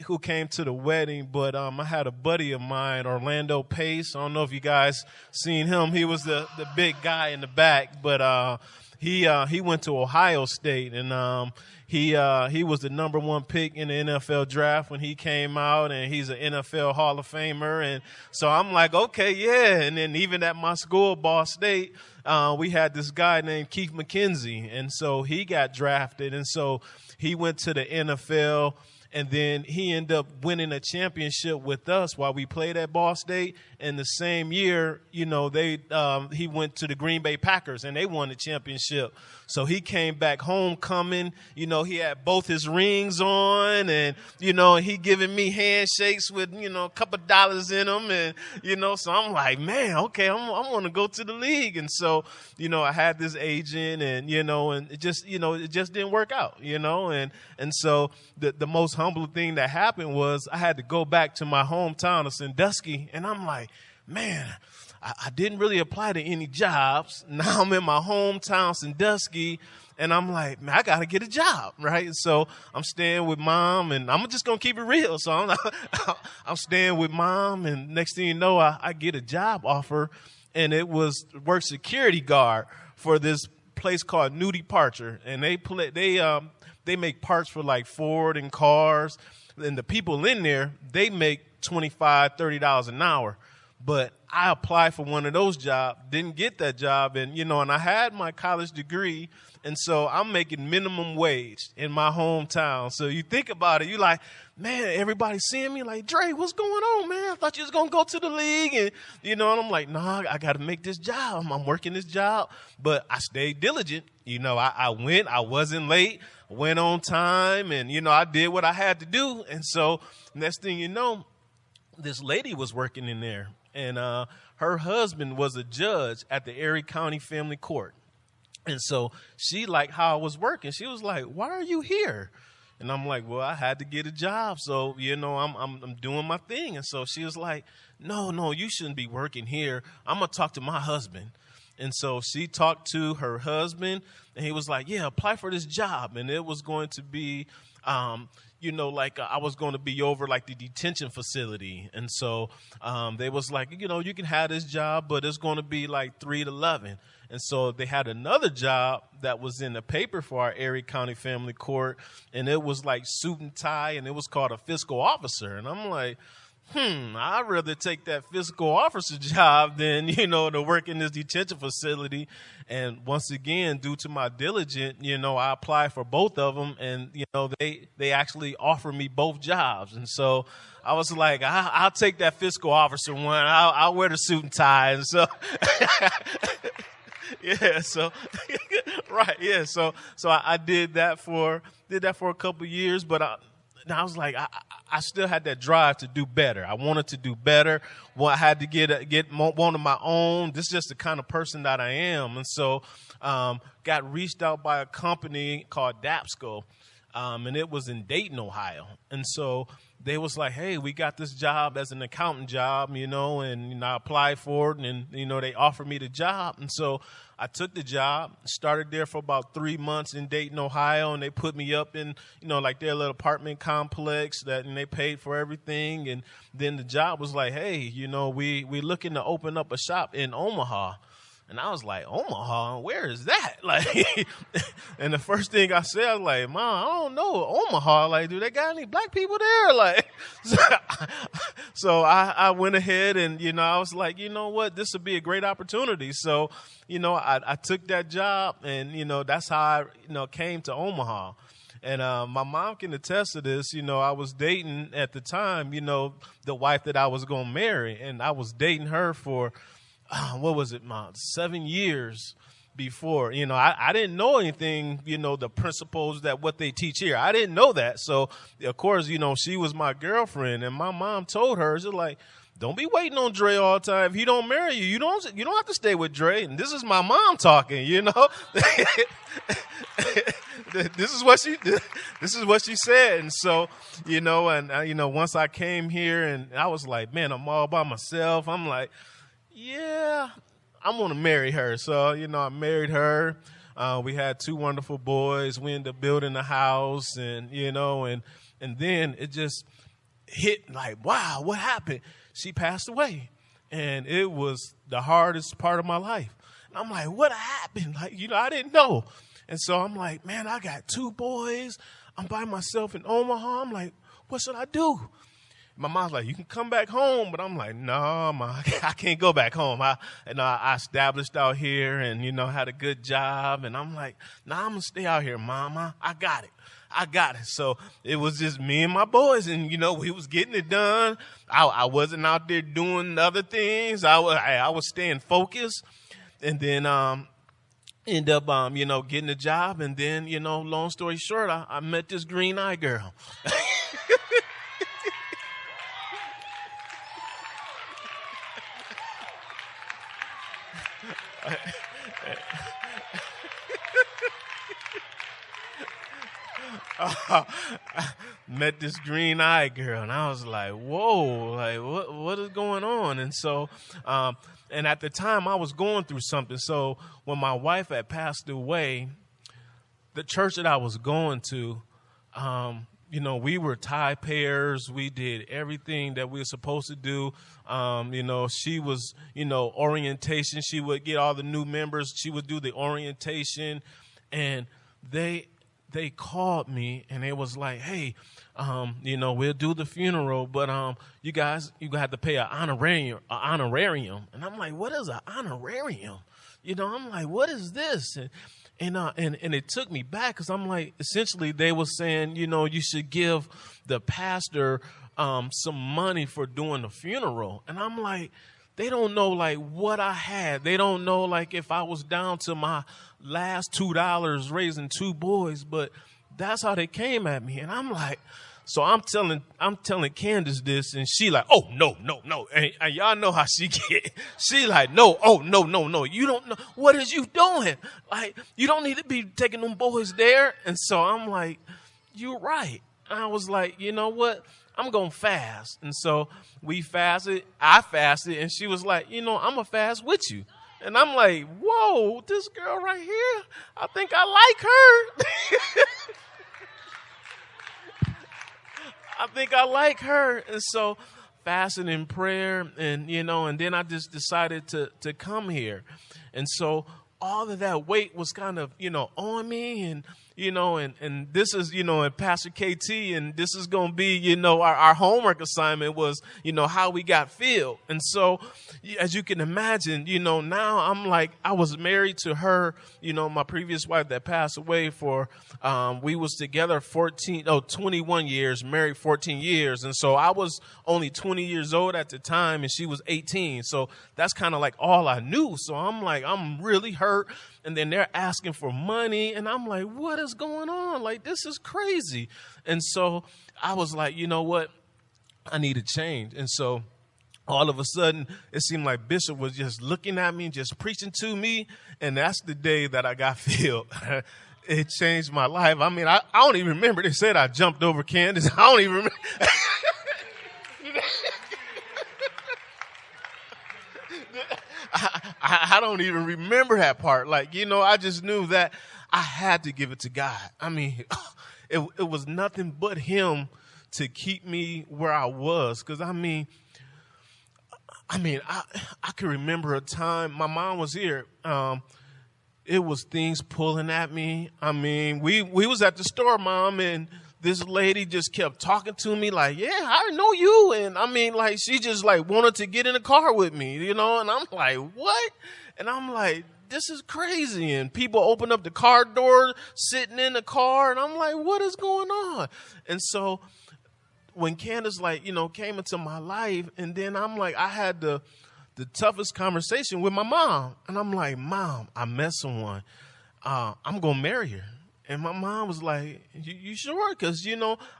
who came to the wedding, but I had a buddy of mine, Orlando Pace. I don't know if you guys seen him. He was the big guy in the back, but he went to Ohio State, and he was the number 1 pick in the NFL draft when he came out, and he's an NFL Hall of Famer. And so I'm like, okay, yeah. And then even at my school, Ball State, we had this guy named Keith McKenzie, and so he got drafted, and so he went to the NFL. And then he ended up winning a championship with us while we played at Ball State. And the same year, he went to the Green Bay Packers, and they won the championship. So he came back homecoming. He had both his rings on, and, he giving me handshakes with, a couple of dollars in them. And, so I'm like, man, okay, I want to go to the league. And so, I had this agent, and, and it just didn't work out, and so the most humble thing that happened was I had to go back to my hometown of Sandusky, and I'm like, man, I didn't really apply to any jobs. Now I'm in my hometown, Sandusky, and I'm like, man, I got to get a job, right? So I'm staying with mom, and I'm just going to keep it real. So I'm staying with mom, and next thing you know, I get a job offer, and it was work security guard for this place called New Departure, and they make parts for like Ford and cars, and the people in there, they make $25, $30 an hour. But I applied for one of those jobs, didn't get that job, and and I had my college degree, and so I'm making minimum wage in my hometown. So you think about it, you're like, man, everybody's seeing me like, Dre, what's going on, man? I thought you was gonna go to the league, and and I'm like, nah, I got to make this job. I'm working this job, but I stayed diligent. I went, I wasn't late, went on time, and I did what I had to do. And so next thing you know, this lady was working in there. And her husband was a judge at the Erie County Family Court. And so she liked how I was working. She was like, why are you here? And I'm like, well, I had to get a job. So, I'm doing my thing. And so she was like, no, you shouldn't be working here. I'm going to talk to my husband. And so she talked to her husband, and he was like, yeah, apply for this job. And it was going to be I was going to be over like the detention facility. And so they was like, you can have this job, but it's going to be like 3 to 11. And so they had another job that was in the paper for our Erie County Family Court. And it was like suit and tie, and it was called a fiscal officer. And I'm like, I'd rather take that physical officer job than, to work in this detention facility. And once again, due to my diligence, I applied for both of them, and, they actually offered me both jobs. And so I was like, I'll take that fiscal officer one. I'll wear the suit and tie. And so, yeah, so, right. Yeah. So I did that for a couple of years, but I was like, I still had that drive to do better. I wanted to do better. Well, I had to get one of my own. This is just the kind of person that I am. And so, got reached out by a company called DAPSCO. And it was in Dayton, Ohio. And so they was like, hey, we got this job as an accountant job, and I applied for it, and, they offered me the job. And so I took the job, started there for about 3 months in Dayton, Ohio, and they put me up in, like their little apartment complex and they paid for everything. And then the job was like, hey, we looking to open up a shop in Omaha. And I was like, Omaha, where is that? Like, and the first thing I said, I was like, Mom, I don't know Omaha. Like, do they got any black people there? Like, so I went ahead and, I was like, you know what, this would be a great opportunity. So, I took that job, and, that's how I, came to Omaha. And my mom can attest to this. I was dating at the time, the wife that I was going to marry, and I was dating her for 7 years before. I didn't know anything, the principles that what they teach here. I didn't know that. So, of course, she was my girlfriend, and my mom told her, she's like, don't be waiting on Dre all the time. If he don't marry you, you don't have to stay with Dre. And this is my mom talking, This is what she said. And so, once I came here, and I was like, man, I'm all by myself. I'm like, yeah, I'm going to marry her. So, I married her. We had 2 wonderful boys. We ended up building a house, and then it just hit like, wow, what happened? She passed away, and it was the hardest part of my life. And I'm like, what happened? Like, I didn't know. And so I'm like, man, I got 2 boys. I'm by myself in Omaha. I'm like, what should I do? My mom's like, you can come back home. But I'm like, no, Ma, I can't go back home. I established out here and, had a good job. And I'm like, nah, I'm going to stay out here, Mama. I got it. So it was just me and my boys, and, we was getting it done. I wasn't out there doing other things. I was staying focused. And then end up, getting a job. And then, long story short, I met this green-eyed girl. Met this green-eyed girl, and I was like, whoa, like what is going on? And so, and at the time I was going through something. So when my wife had passed away, the church that I was going to, we were tie pairs. We did everything that we were supposed to do. She was, orientation. She would get all the new members. She would do the orientation, and they called me, and it was like, hey, we'll do the funeral, but you have to pay an honorarium. And I'm like, what is an honorarium? I'm like, what is this? And it took me back, because I'm like, essentially they were saying, you should give the pastor some money for doing the funeral. And I'm like, they don't know like what I had. They don't know like if I was down to my last $2 raising 2 boys, but that's how they came at me. And I'm like, so I'm telling Candace this, and she like, oh, no. And y'all know how she get. She like, no. You don't know. What is you doing? Like, you don't need to be taking them boys there. And so I'm like, you're right. And I was like, you know what? I'm going to fast. And so we fasted. I fasted. And she was like, I'm going to fast with you. And I'm like, whoa, this girl right here, I think I like her. I think I like her. And so fasting and prayer, and, and then I just decided to come here. And so all of that weight was kind of, on me. And, and this is, and Pastor KT, and this is going to be, our homework assignment was, how we got filled. And so as you can imagine, now I'm like, I was married to her, my previous wife that passed away for, we was together 21 years, married 14 years. And so I was only 20 years old at the time and she was 18. So that's kind of like all I knew. So I'm like, I'm really hurt. And then they're asking for money. And I'm like, what is going on? Like, this is crazy. And so I was like, you know what? I need to change. And so all of a sudden, it seemed like Bishop was just looking at me, just preaching to me. And that's the day that I got filled. It changed my life. I mean, I don't even remember. They said I jumped over Candace. I don't even remember. I don't even remember that part. Like, I just knew that I had to give it to God. I mean, it was nothing but him to keep me where I was. Because, I can remember a time my mom was here. It was things pulling at me. I mean, we was at the store, Mom, and this lady just kept talking to me like, yeah, I know you. And I mean, like, she just like wanted to get in the car with me, and I'm like, what? And I'm like, this is crazy. And people open up the car door, sitting in the car. And I'm like, what is going on? And so when Candace, like, came into my life, and then I'm like, I had the toughest conversation with my mom. And I'm like, Mom, I met someone. I'm going to marry her. And my mom was like, you sure? Because,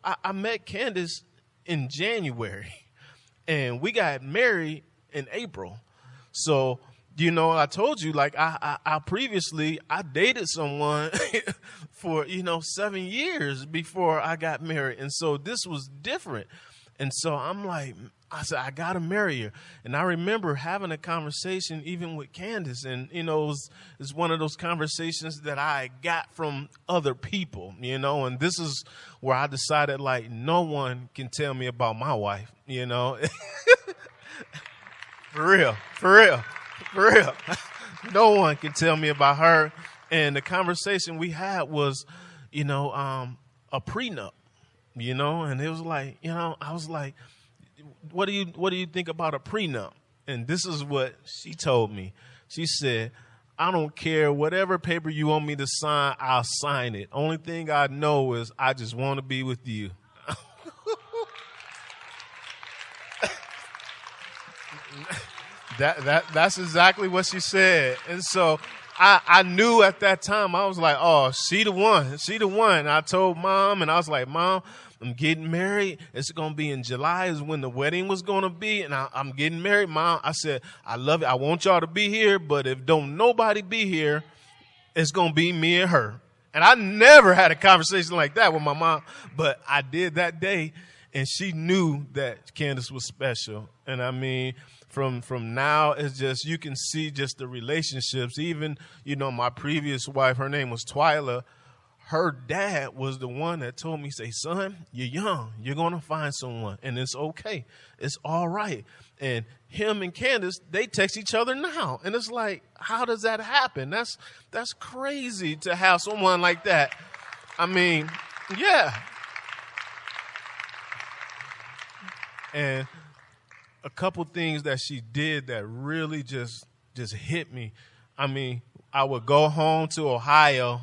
I met Candace in January and we got married in April. So, I told you, like, I previously, I dated someone for, 7 years before I got married. And so this was different. And so I'm like, I said, I got to marry her. And I remember having a conversation even with Candace. And, it's one of those conversations that I got from other people, and this is where I decided, like, no one can tell me about my wife, For real. No one can tell me about her. And the conversation we had was, a prenup, and it was like, I was like, what do you think about a prenup? And this is what she told me. She said, I don't care whatever paper you want me to sign, I'll sign it. Only thing I know is I just want to be with you. That's exactly what she said. And so I knew at that time, I was like, oh, she the one. I told Mom, and I was like, Mom, I'm getting married. It's going to be in July is when the wedding was going to be. And I'm getting married, Mom. I said, I love it. I want y'all to be here. But if don't nobody be here, it's going to be me and her. And I never had a conversation like that with my mom. But I did that day. And she knew that Candace was special. And I mean, from now, it's just, you can see just the relationships. Even, my previous wife, her name was Twyla. Her dad was the one that told me, say, son, you're young. You're going to find someone. And it's okay. It's all right. And him and Candace, they text each other now. And it's like, how does that happen? That's crazy to have someone like that. I mean, yeah. And a couple things that she did that really just hit me. I mean, I would go home to Ohio.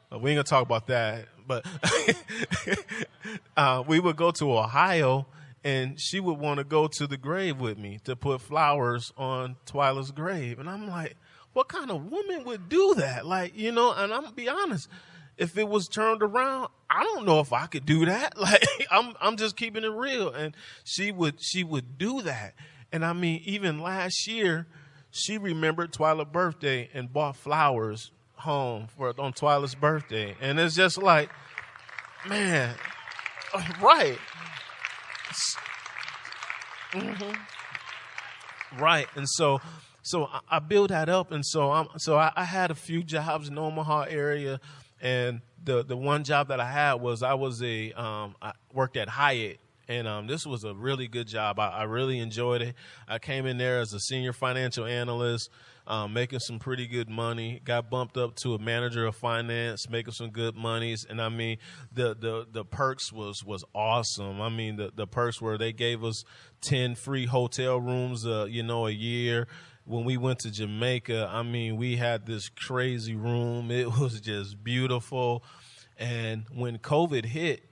We ain't gonna talk about that, but we would go to Ohio, and she would want to go to the grave with me to put flowers on Twyla's grave. And I'm like, what kind of woman would do that? Like, and I'm gonna be honest, if it was turned around, I don't know if I could do that. Like, I'm just keeping it real. And she would do that. And I mean, even last year, she remembered Twyla's birthday and bought flowers home on Twyla's birthday. And it's just like, man, right. Mm-hmm. Right. And so I built that up. And so I had a few jobs in the Omaha area. And the one job that I had was I worked at Hyatt And this was a really good job. I really enjoyed it. I came in there as a senior financial analyst, making some pretty good money. Got bumped up to a manager of finance, making some good monies. And I mean, the perks was awesome. I mean, the perks were they gave us 10 free hotel rooms, a year. When we went to Jamaica, I mean, we had this crazy room. It was just beautiful. And when COVID hit,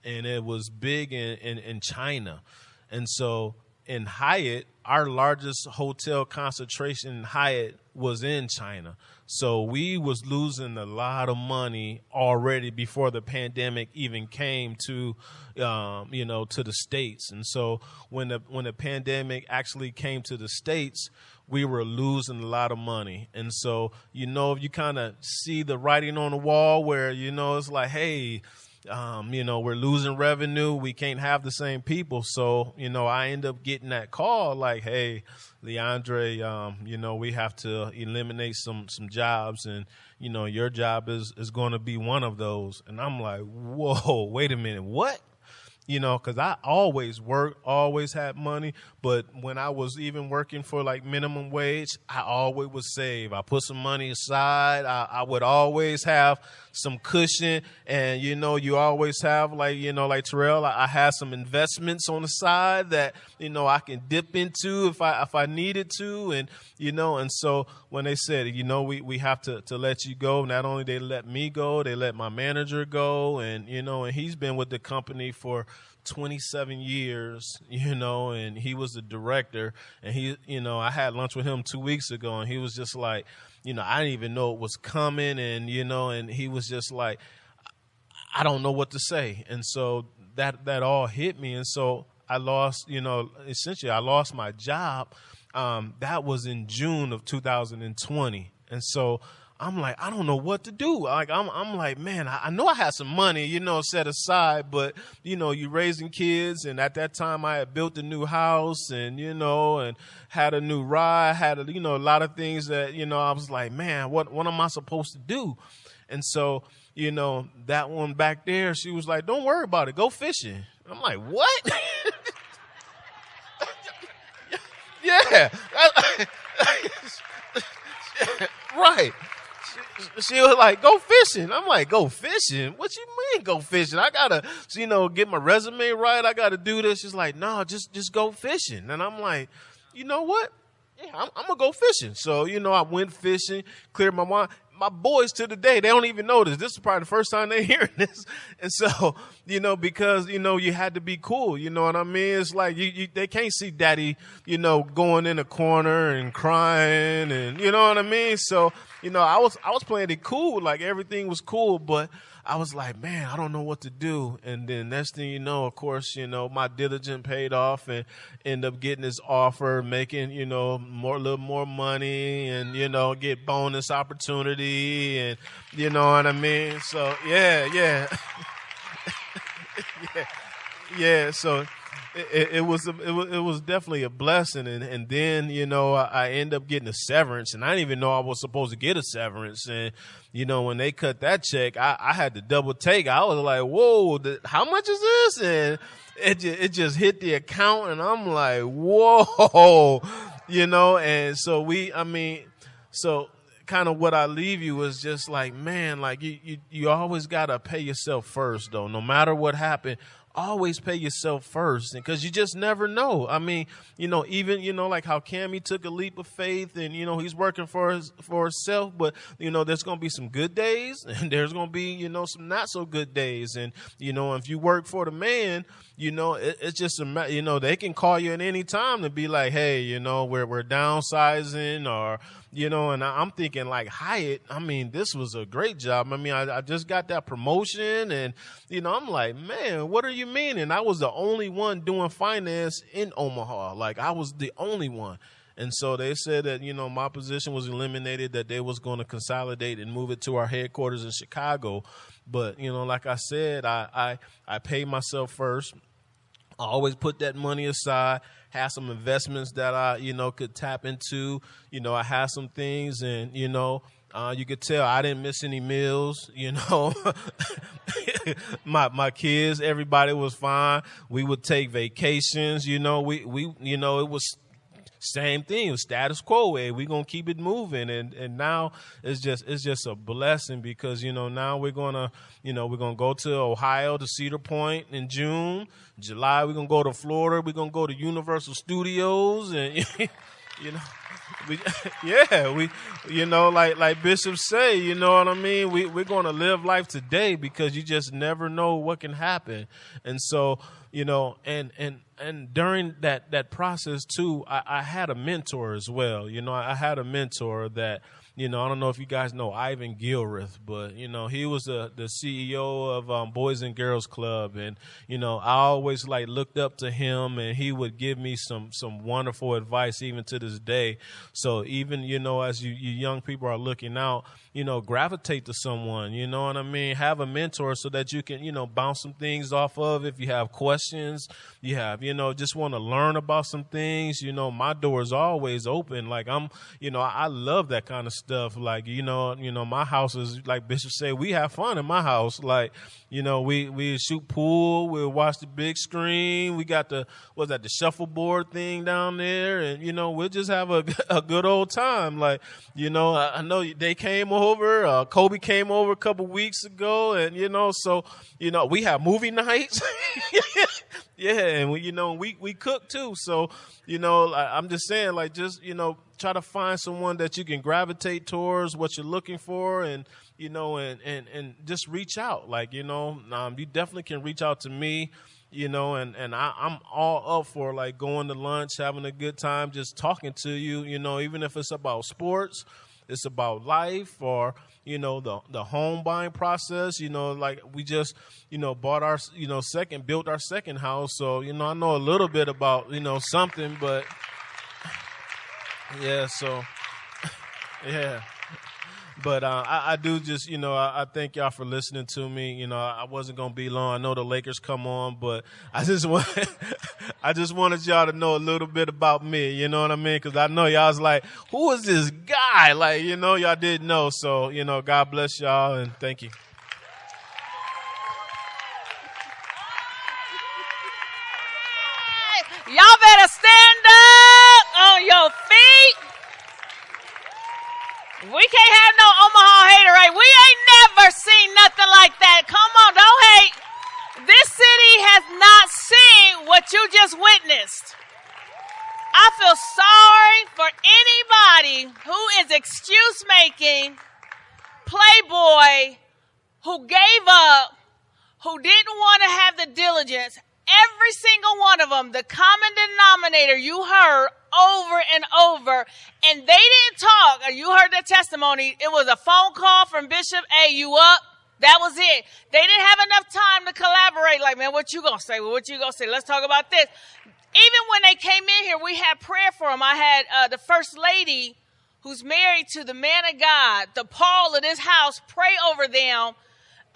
and it was big in China. And so in Hyatt, our largest hotel concentration in Hyatt was in China. So we was losing a lot of money already before the pandemic even came to the States. And so when the pandemic actually came to the States, we were losing a lot of money. And so, if you kind of see the writing on the wall where, it's like, hey, we're losing revenue. We can't have the same people. So, I end up getting that call like, hey, Leandre, we have to eliminate some jobs, and, your job is going to be one of those. And I'm like, whoa, wait a minute, what? Because I always worked, always had money. But when I was even working for like minimum wage, I always would save. I put some money aside. I would always have some cushion. And, you always have like Terrell, I had some investments on the side that, I can dip into if I needed to. And, and so when they said, we have to let you go, not only they let me go, they let my manager go. And, and he's been with the company for 27 years, and he was the director, and I had lunch with him 2 weeks ago, and he was just like, I didn't even know it was coming. And, and he was just like, I don't know what to say. And so that all hit me. And so I lost, essentially I lost my job. That was in June of 2020. And so I'm like, I don't know what to do. Like, I'm like, man, I know I had some money, set aside, but, you raising kids. And at that time I had built a new house and, and had a new ride, had, a lot of things that, I was like, man, what am I supposed to do? And so, that one back there, she was like, don't worry about it. Go fishing. I'm like, what? Yeah. Right. She was like, go fishing. I'm like, go fishing? What you mean go fishing? I got to, get my resume right. I got to do this. She's like, no, just go fishing. And I'm like, you know what? Yeah, I'm going to go fishing. So, I went fishing, cleared my mind. My boys to the day, they don't even know this. This is probably the first time they're hearing this. And so, because, you had to be cool. You know what I mean? It's like they can't see daddy, going in a corner and crying and, you know what I mean? So, I was playing it cool. Like everything was cool, but I was like, man, I don't know what to do. And then next thing you know, of course, my diligence paid off and end up getting this offer, making, a little more money and, get bonus opportunity and, you know what I mean? So, yeah. Yeah. So it was definitely a blessing. And then, I end up getting a severance, and I didn't even know I was supposed to get a severance. And, when they cut that check, I had to double take. I was like, whoa, how much is this? And it just hit the account, and I'm like, whoa, and so kind of what I leave you is just like, man, like you always got to pay yourself first, though. No matter what happened, always pay yourself first, because you just never know. I mean, even, like how Cammie took a leap of faith and, he's working for himself, but, there's going to be some good days and there's going to be, some not so good days. And, if you work for the man, it's just, they can call you at any time to be like, hey, we're downsizing or, and I'm thinking like Hyatt, I mean, this was a great job. I mean, I just got that promotion and, I'm like, man, what are you mean? And I was the only one doing finance in Omaha. Like I was the only one. And so they said that, my position was eliminated, that they was going to consolidate and move it to our headquarters in Chicago. But, like I said, I paid myself first. I always put that money aside, had some investments that I, could tap into. I had some things and, You could tell I didn't miss any meals, you know. my kids, everybody was fine. We would take vacations, you know. We you know, it was same thing. It was status quo. We're gonna keep it moving, and now it's just a blessing because, you know, now we're gonna go to Ohio to Cedar Point in June. July we're gonna go to Florida. We're gonna go to Universal Studios, and you know. We you know, like Bishop say, you know what I mean? We're going to live life today because you just never know what can happen. And so, you know, and during that process too, I had a mentor as well. You know, I had a mentor that, you know, I don't know if you guys know Ivan Gilreath, but, you know, he was the CEO of Boys and Girls Club. And, you know, I always looked up to him, and he would give me some wonderful advice even to this day. So even, you know, as you young people are looking out, you know, gravitate to someone, you know what I mean? Have a mentor so that you can, you know, bounce some things off of. If you have questions, you have, you know, just want to learn about some things, you know, my door is always open. Like you know, I love that kind of stuff. Like, you know, my house is, like Bishop said, we have fun in my house. Like, you know, we shoot pool, we'll watch the big screen. We got the shuffleboard thing down there, and, you know, we'll just have a good old time. Like, you know, I know they came over, Kobe came over a couple weeks ago, and, you know, so, you know, we have movie nights. Yeah, and we cook too. So, you know, I'm just saying, like, just, you know, try to find someone that you can gravitate towards what you're looking for, and, you know, and just reach out. Like, you know, you definitely can reach out to me, you know, and I'm all up for, like, going to lunch, having a good time, just talking to you, you know, even if it's about sports, it's about life, or, you know, the home buying process. You know, like, we just, you know, built our second house. So, you know, I know a little bit about, you know, something, but yeah, so yeah. But I do just, you know, I thank y'all for listening to me. You know, I wasn't going to be long. I know the Lakers come on, but I just wanted y'all to know a little bit about me. You know what I mean? Because I know y'all was like, who is this guy? Like, you know, y'all didn't know. So, you know, God bless y'all, and thank you. Y'all better stand up on your feet. We can't have no Omaha haterade. We ain't never seen nothing like that. Come on, don't hate. This city has not seen what you just witnessed. I feel sorry for anybody who is excuse-making, playboy, who gave up, who didn't want to have the diligence. Every single one of them, the common denominator you heard over and over, and they didn't talk. You heard the testimony. It was a phone call from Bishop, hey, you up? That was it. They didn't have enough time to collaborate. Like, man, what you gonna say? Well, what you gonna say? Let's talk about this. Even when they came in here, we had prayer for them. I had the first lady who's married to the man of God, the Paul of this house, pray over them.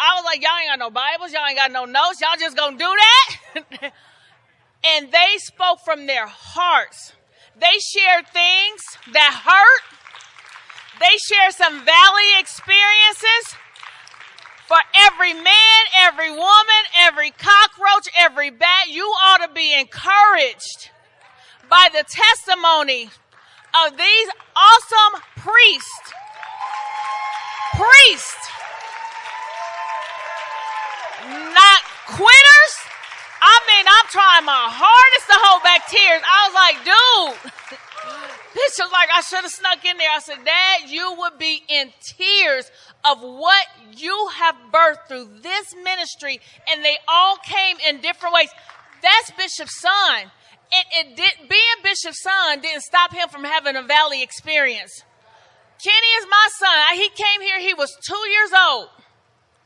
I was like, y'all ain't got no Bibles, y'all ain't got no notes, y'all just gonna do that? And they spoke from their hearts. They shared things that hurt. They shared some valley experiences. For every man, every woman, every cockroach, every bat, you ought to be encouraged by the testimony of these awesome priests. Not quitters. I mean, I'm trying my hardest to hold back tears. I was like, dude. Bishop's like, I should have snuck in there. I said, Dad, you would be in tears of what you have birthed through this ministry. And they all came in different ways. That's Bishop's son. Being Bishop's son didn't stop him from having a valley experience. Kenny is my son. He came here, he was 2 years old.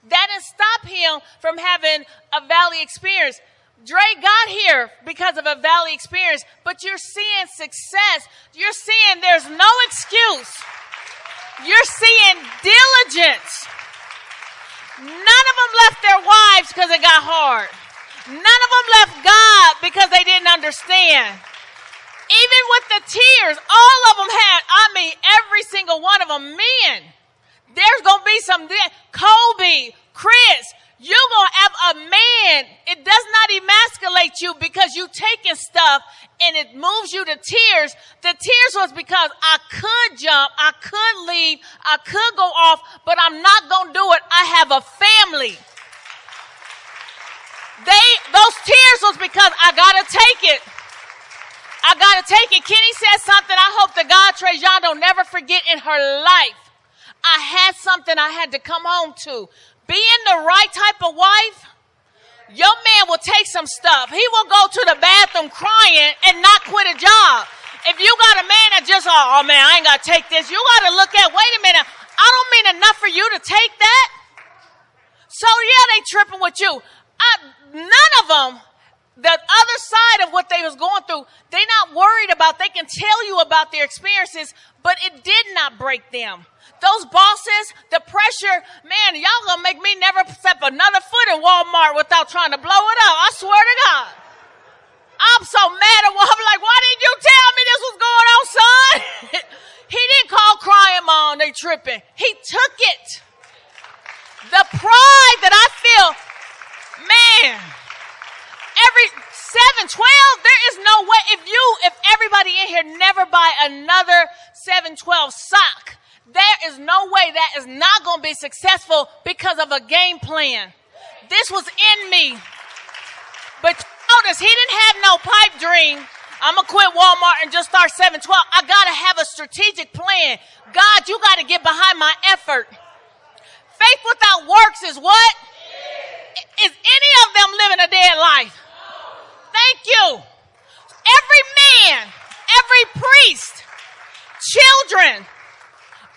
That didn't stop him from having a valley experience. Dre got here because of a valley experience, but you're seeing success. You're seeing there's no excuse. You're seeing diligence. None of them left their wives because it got hard. None of them left God because they didn't understand. Even with the tears, all of them had, every single one of them, men. There's going to be some, Kobe, Chris, you're going to have a man. It does not emasculate you because you taking stuff and it moves you to tears. The tears was because I could jump, I could leave, I could go off, but I'm not going to do it. I have a family. Those tears was because I got to take it. I got to take it. Kenny said something I hope that God, Trajan, don't never forget in her life. I had something I had to come home to. Being the right type of wife, your man will take some stuff. He will go to the bathroom crying and not quit a job. If you got a man that just, oh man, I ain't got to take this. You got to look at, wait a minute, I don't mean enough for you to take that. So yeah, they tripping with you. None of them, the other side of what they was going through, they not worried about. They can tell you about their experiences, but it did not break them. Those bosses, the pressure, man, y'all gonna make me never step another foot in Walmart without trying to blow it up. I swear to God. I'm so mad at Walmart. I'm like, why didn't you tell me this was going on, son? He didn't call crying, Mom, they tripping. He took it. The pride that I feel, man, every 712, there is no way. If everybody in here never buy another 712 sock, there is no way that is not going to be successful because of a game plan. This was in me. But notice, he didn't have no pipe dream. I'm going to quit Walmart and just start 712. I got to have a strategic plan. God, you got to get behind my effort. Faith without works is what? Is any of them living a dead life? Thank you. Every man, every priest, children,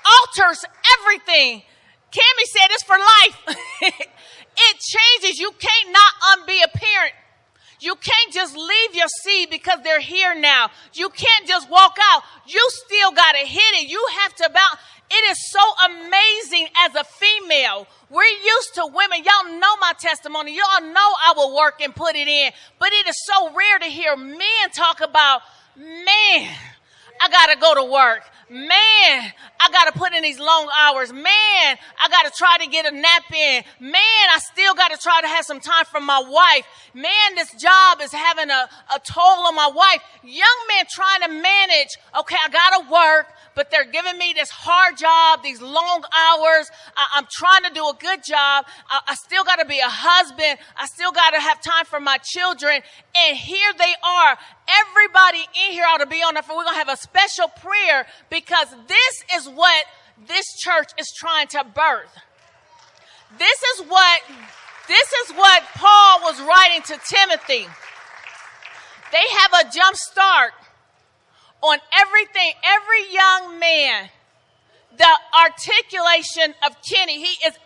altars, everything. Cammie said it's for life. It changes. You can't not unbe a parent. You can't just leave your seed because they're here now. You can't just walk out. You still got to hit it. You have to bounce. It is so amazing as a female. We're used to women. Y'all know my testimony. Y'all know I will work and put it in. But it is so rare to hear men talk about, man, I got to go to work. Man, I got to put in these long hours. Man, I got to try to get a nap in. Man, I still got to try to have some time for my wife. Man, this job is having a toll on my wife. Young men trying to manage, okay, I got to work, but they're giving me this hard job, these long hours. I'm trying to do a good job. I still got to be a husband. I still got to have time for my children. And here they are. Everybody in here ought to be on that. We're going to have a special prayer because this is what this church is trying to birth. This is what Paul was writing to Timothy. They have a jump start on everything. Every young man, the articulation of Kenny, he is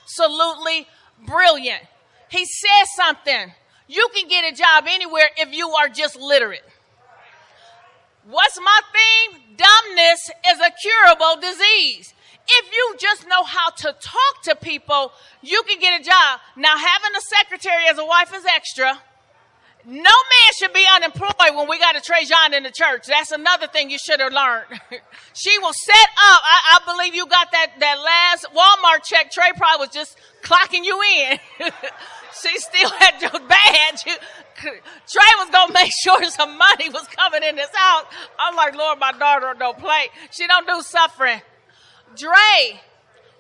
absolutely brilliant. He says something. You can get a job anywhere if you are just literate. What's my theme? Dumbness is a curable disease. If you just know how to talk to people, you can get a job. Now, having a secretary as a wife is extra. No man should be unemployed when we got a Trajan in the church. That's another thing you should have learned. She will set up. I believe you got that last Walmart check. Trey probably was just clocking you in. She still had your badge. Trey was going to make sure some money was coming in this house. I'm like, Lord, my daughter don't play. She don't do suffering. Dre,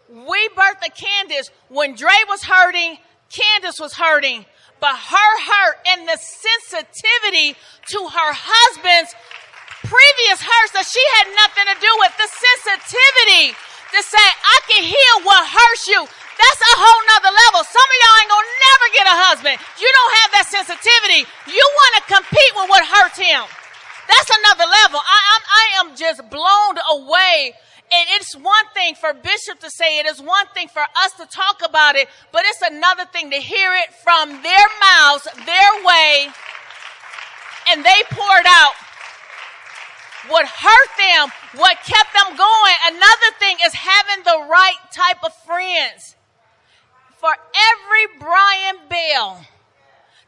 we birthed the Candace. When Dre was hurting, Candace was hurting. But her hurt and the sensitivity to her husband's previous hurts that she had nothing to do with, the sensitivity to say, I can heal what hurts you. That's a whole nother level. Some of y'all ain't gonna never get a husband. You don't have that sensitivity. You want to compete with what hurts him. That's another level. I am just blown away. And it's one thing for Bishop to say it. It's one thing for us to talk about it. But it's another thing to hear it from their mouths, their way. And they poured out what hurt them, what kept them going. Another thing is having the right type of friends. For every Brian Bell,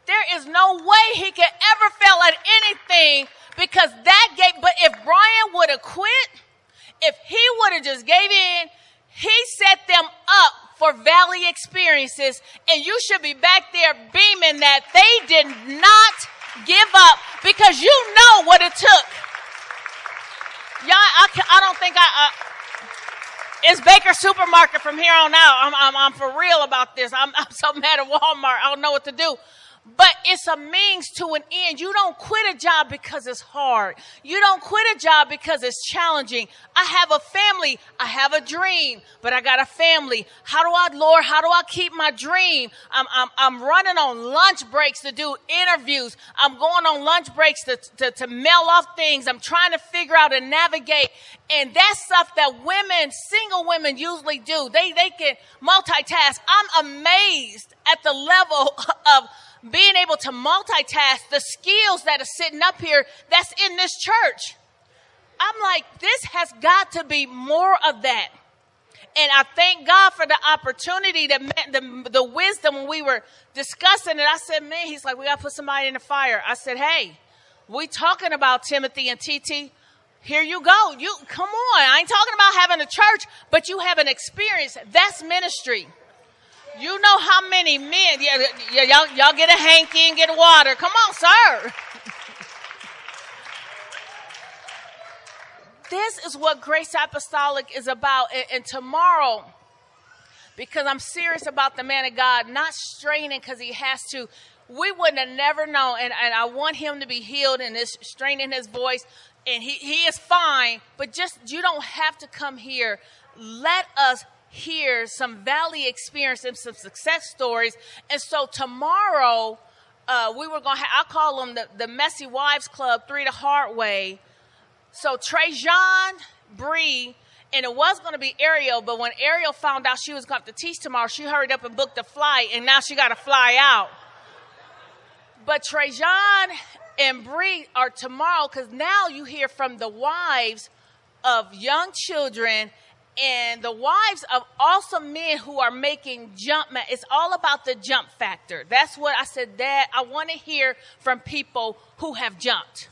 there is no way he could ever fail at anything because that gave. But if Brian would have quit, if he would have just gave in, He set them up for valley experiences, and you should be back there beaming that they did not give up because you know what it took. Y'all, I don't think it's Baker Supermarket from here on out. I'm for real about this. I'm so mad at Walmart. I don't know what to do. But it's a means to an end. You don't quit a job because it's hard. You don't quit a job because it's challenging. I have a family. I have a dream, but I got a family. Lord, how do I keep my dream? I'm running on lunch breaks to do interviews. I'm going on lunch breaks to mail off things. I'm trying to figure out and navigate. And that's stuff that single women usually do. They can multitask. I'm amazed at the level of being able to multitask, the skills that are sitting up here that's in this church. I'm like, this has got to be more of that. And I thank God for the opportunity, the wisdom when we were discussing it. I said, man, he's like, we got to put somebody in the fire. I said, hey, we talking about Timothy and TT. Here you go. You come on. I ain't talking about having a church, but you have an experience. That's ministry. You know how many men, y'all get a hanky and get water. Come on, sir. This is what Grace Apostolic is about. And tomorrow, because I'm serious about the man of God, not straining because he has to, we wouldn't have never known. And I want him to be healed and this straining his voice. And he is fine, but just, you don't have to come here. Let us hear some valley experience and some success stories. And so tomorrow, we were going to I call them the Messy Wives Club, 3 the Hard Way. So Trajan, Bree, and it was going to be Ariel, but when Ariel found out she was going to have to teach tomorrow, she hurried up and booked a flight, and now she got to fly out. But Trajan and Bree are tomorrow, because now you hear from the wives of young children and the wives of awesome men who are making jump. It's all about the jump factor. That's what I said, Dad, I want to hear from people who have jumped.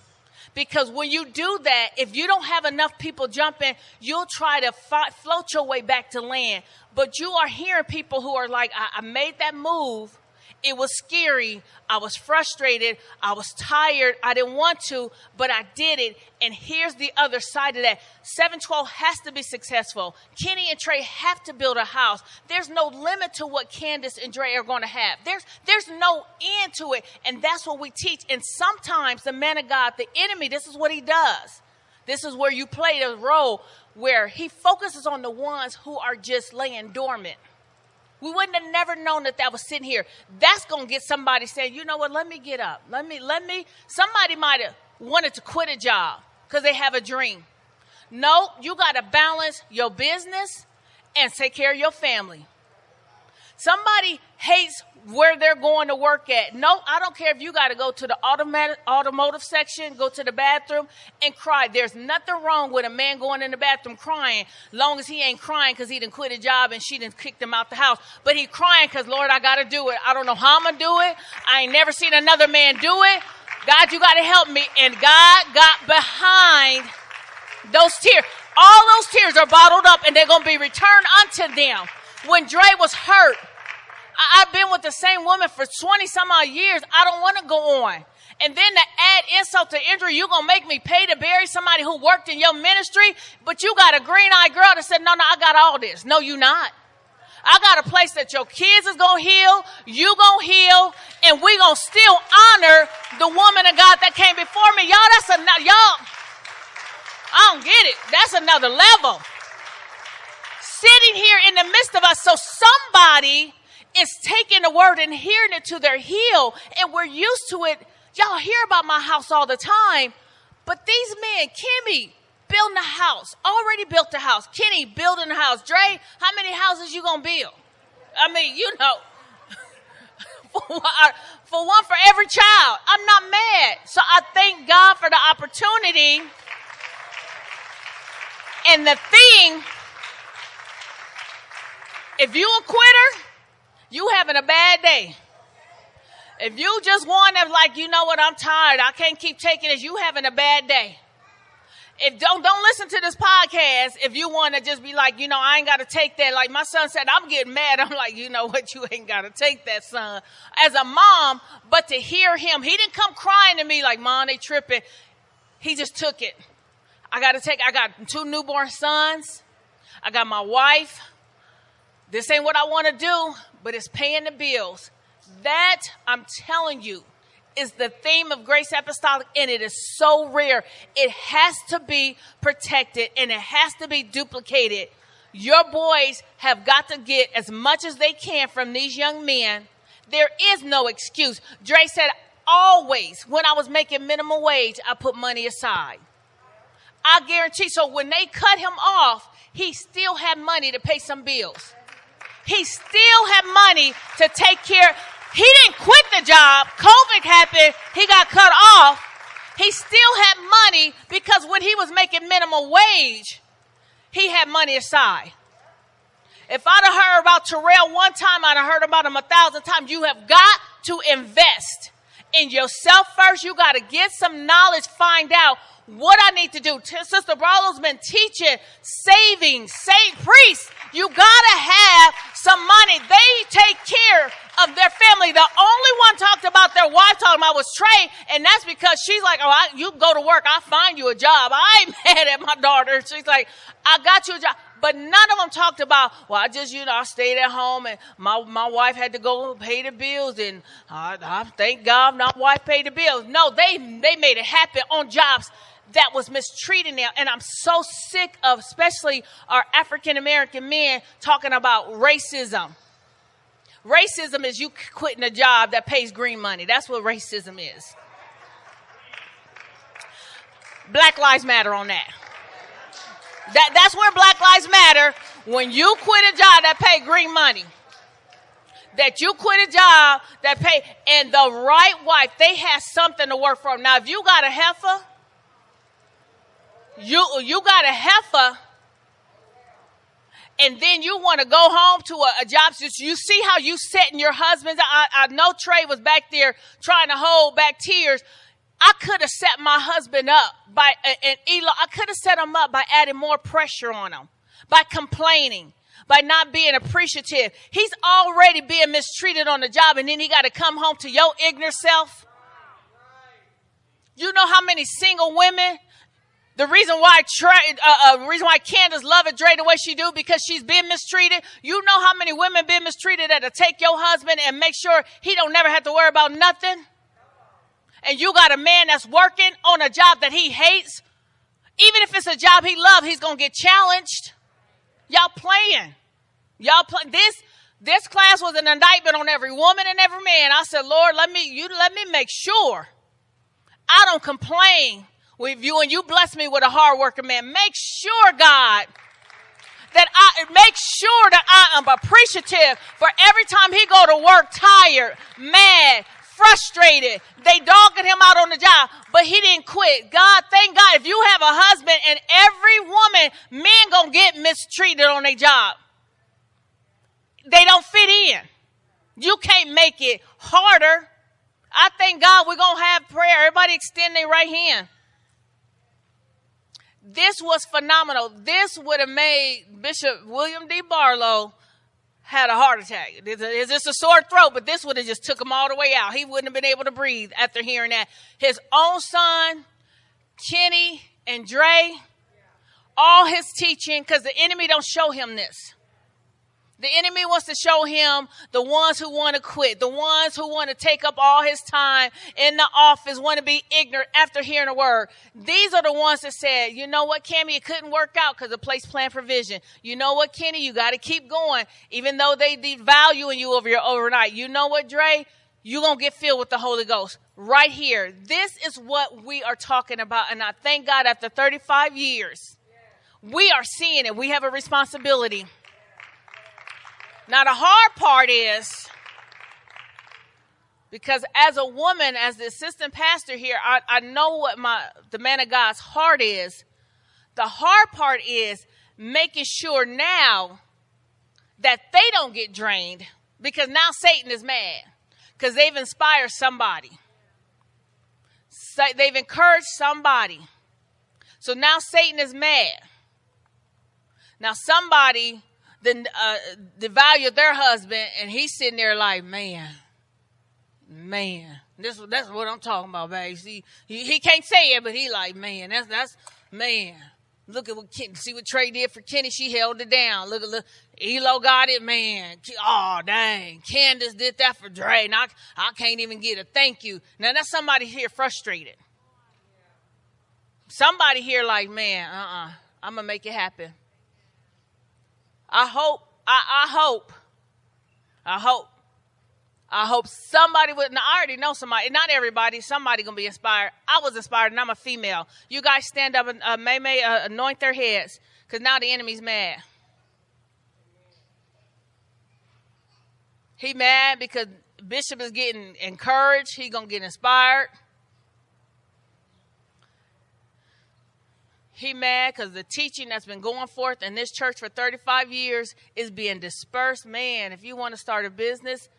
Because when you do that, if you don't have enough people jumping, you'll try to float your way back to land. But you are hearing people who are like, I made that move. It was scary. I was frustrated. I was tired. I didn't want to, but I did it. And here's the other side of that. 712 has to be successful. Kenny and Trey have to build a house. There's no limit to what Candace and Dre are going to have. There's no end to it. And that's what we teach. And sometimes the man of God, the enemy, this is what he does. This is where you play the role where he focuses on the ones who are just laying dormant. We wouldn't have never known that was sitting here. That's going to get somebody saying, you know what, let me get up. Somebody might have wanted to quit a job because they have a dream. No, you got to balance your business and take care of your family. Somebody hates where they're going to work at. No, I don't care if you got to go to the automotive section, go to the bathroom and cry. There's nothing wrong with a man going in the bathroom crying, long as he ain't crying because he done quit a job and she done kicked him out the house. But he crying because, Lord, I got to do it. I don't know how I'm going to do it. I ain't never seen another man do it. God, you got to help me. And God got behind those tears. All those tears are bottled up and they're going to be returned unto them. When Dre was hurt, I've been with the same woman for 20 some odd years. I don't want to go on. And then to add insult to injury, you're going to make me pay to bury somebody who worked in your ministry, but you got a green-eyed girl that said, no, I got all this. No, you not. I got a place that your kids is going to heal, you going to heal, and we going to still honor the woman of God that came before me. Y'all, I don't get it. That's another level. Sitting here in the midst of us, so somebody is taking the word and hearing it to their heel, and we're used to it. Y'all hear about my house all the time, but these men, Kimmy, building a house, already built a house. Kenny building a house. Dre, how many houses you gonna build? I mean, you know, for one for every child. I'm not mad. So I thank God for the opportunity. And the thing, if you a quitter, you having a bad day. If you just want to, like, you know what, I'm tired, I can't keep taking this, you having a bad day. If don't listen to this podcast if you want to just be like, I ain't got to take that. Like my son said, I'm getting mad. I'm like, you know what? You ain't got to take that, son. As a mom, but to hear him, he didn't come crying to me like, Mom, they tripping. He just took it. I got 2 newborn sons. I got my wife. This ain't what I want to do, but it's paying the bills. That, I'm telling you, is the theme of Grace Apostolic, and it is so rare. It has to be protected, and it has to be duplicated. Your boys have got to get as much as they can from these young men. There is no excuse. Dre said, always, when I was making minimum wage, I put money aside. I guarantee. So when they cut him off, he still had money to pay some bills. He still had money to take care. He didn't quit the job. COVID happened. He got cut off. He still had money because when he was making minimum wage, he had money aside. If I'd have heard about Terrell one time, I'd have heard about him 1,000 times. You have got to invest in yourself first. You got to get some knowledge, find out what I need to do. Sister Barlow's been teaching savings, priests. You got to have some money. They take care of their family. The only one talked about their wife talking about was Trey, and that's because she's like, you go to work, I'll find you a job. I ain't mad at my daughter. She's like, I got you a job. But none of them talked about, well, I stayed at home and my wife had to go pay the bills, and I thank God my wife paid the bills. No, they made it happen on jobs that was mistreating them. And I'm so sick of, especially our African-American men, talking about racism. Racism is you quitting a job that pays green money. That's what racism is. Black Lives Matter on that. That's where Black Lives Matter. When you quit a job that pay green money, that you quit a job that pay, and the right wife, they have something to work for. Now, if you got a heifer, you got a heifer, and then you want to go home to a job. You see how you setting your husbands. I know Trey was back there trying to hold back tears. I could have set my husband up I could have set him up by adding more pressure on him, by complaining, by not being appreciative. He's already being mistreated on the job, and then he got to come home to your ignorant self. You know how many single women, the reason why Candace love it Dre the way she do, because she's been mistreated. You know how many women been mistreated that'll take your husband and make sure he don't never have to worry about nothing? And you got a man that's working on a job that he hates. Even if it's a job he loves, he's going to get challenged. Y'all playing. This class was an indictment on every woman and every man. I said, Lord, let me make sure I don't complain with you, and you bless me with a hard-working man. Make sure, God, that I am appreciative for every time he go to work tired, mad, frustrated. They dogging him out on the job, but he didn't quit. God, thank God, if you have a husband, and every woman, men gonna get mistreated on their job. They don't fit in. You can't make it harder. I thank God we're gonna have prayer. Everybody extend their right hand. This was phenomenal. This would have made Bishop William D. Barlow had a heart attack. Is this a sore throat? But this would have just took him all the way out. He wouldn't have been able to breathe after hearing that. His own son, Kenny and Dre, all his teaching, because the enemy don't show him this. The enemy wants to show him the ones who want to quit, the ones who want to take up all his time in the office, want to be ignorant after hearing a word. These are the ones that said, you know what, Cammie, it couldn't work out because of place plan provision. You know what, Kenny, you got to keep going, even though they devaluing you over your overnight. You know what, Dre, you're going to get filled with the Holy Ghost right here. This is what we are talking about. And I thank God after 35 years, we are seeing it. We have a responsibility. Now, the hard part is, because as a woman, as the assistant pastor here, I know what the man of God's heart is. The hard part is making sure now that they don't get drained, because now Satan is mad because they've inspired somebody. So they've encouraged somebody So now Satan is mad. Now somebody then devalued their husband, and he's sitting there like, man, that's what I'm talking about, babe. See, he can't say it, but he like, man, that's man. Look at what see what Trey did for Kenny. She held it down. Look, Elo got it, man. Oh, dang. Candace did that for Dre. And I can't even get a thank you. Now, that's somebody here frustrated. Somebody here like, man, I'm going to make it happen. I hope somebody would. Now, I already know somebody. Not everybody. Somebody going to be inspired. I was inspired, and I'm a female. You guys stand up and anoint their heads, because now the enemy's mad. He mad because Bishop is getting encouraged. He going to get inspired. He mad because the teaching that's been going forth in this church for 35 years is being dispersed. Man, if you want to start a business,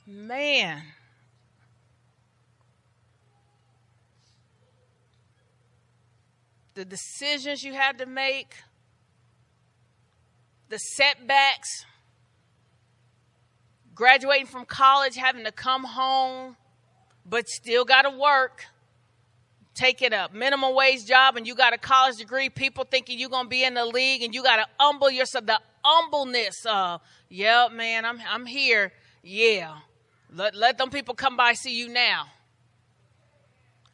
man. The decisions you had to make, the setbacks, graduating from college, having to come home, but still got to work. Taking a minimum wage job and you got a college degree, people thinking you're going to be in the league, and you got to humble yourself. The humbleness of, yeah, man, I'm here. Yeah. Let them people come by, see you now.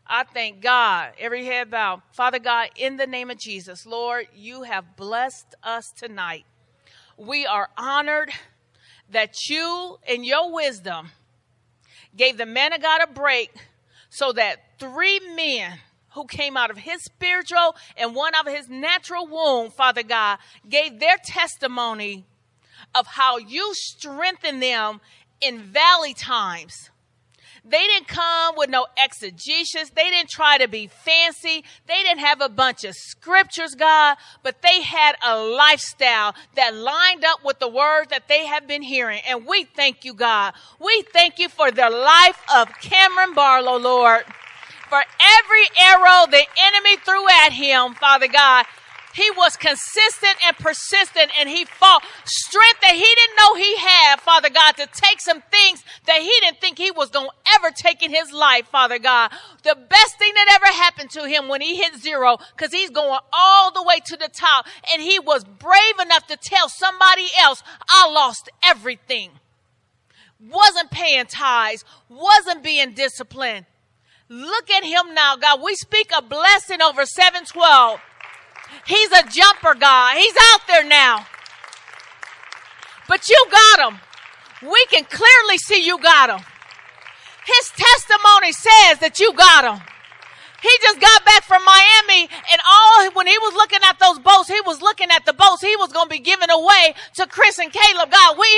I thank God. Every head bowed. Father God, in the name of Jesus, Lord, you have blessed us tonight. We are honored that you, in your wisdom, gave the man of God a break so that 3 men who came out of his spiritual and one out of his natural womb, Father God, gave their testimony of how you strengthened them in valley times. They didn't come with no exegesis. They didn't try to be fancy. They didn't have a bunch of scriptures, God, but they had a lifestyle that lined up with the word that they have been hearing. And we thank you, God. We thank you for the life of Cameron Barlow, Lord. For every arrow the enemy threw at him, Father God, he was consistent and persistent, and he fought strength that he didn't know he had, Father God, to take some things that he didn't think he was going to ever take in his life, Father God. The best thing that ever happened to him when he hit 0, because he's going all the way to the top, and he was brave enough to tell somebody else, I lost everything. Wasn't paying tithes, wasn't being disciplined. Look at him now, God. We speak a blessing over 712. He's a jumper, God. He's out there now. But you got him. We can clearly see you got him. His testimony says that you got him. He just got back from Miami, and when he was looking at those boats, he was looking at the boats he was going to be giving away to Chris and Caleb. God, we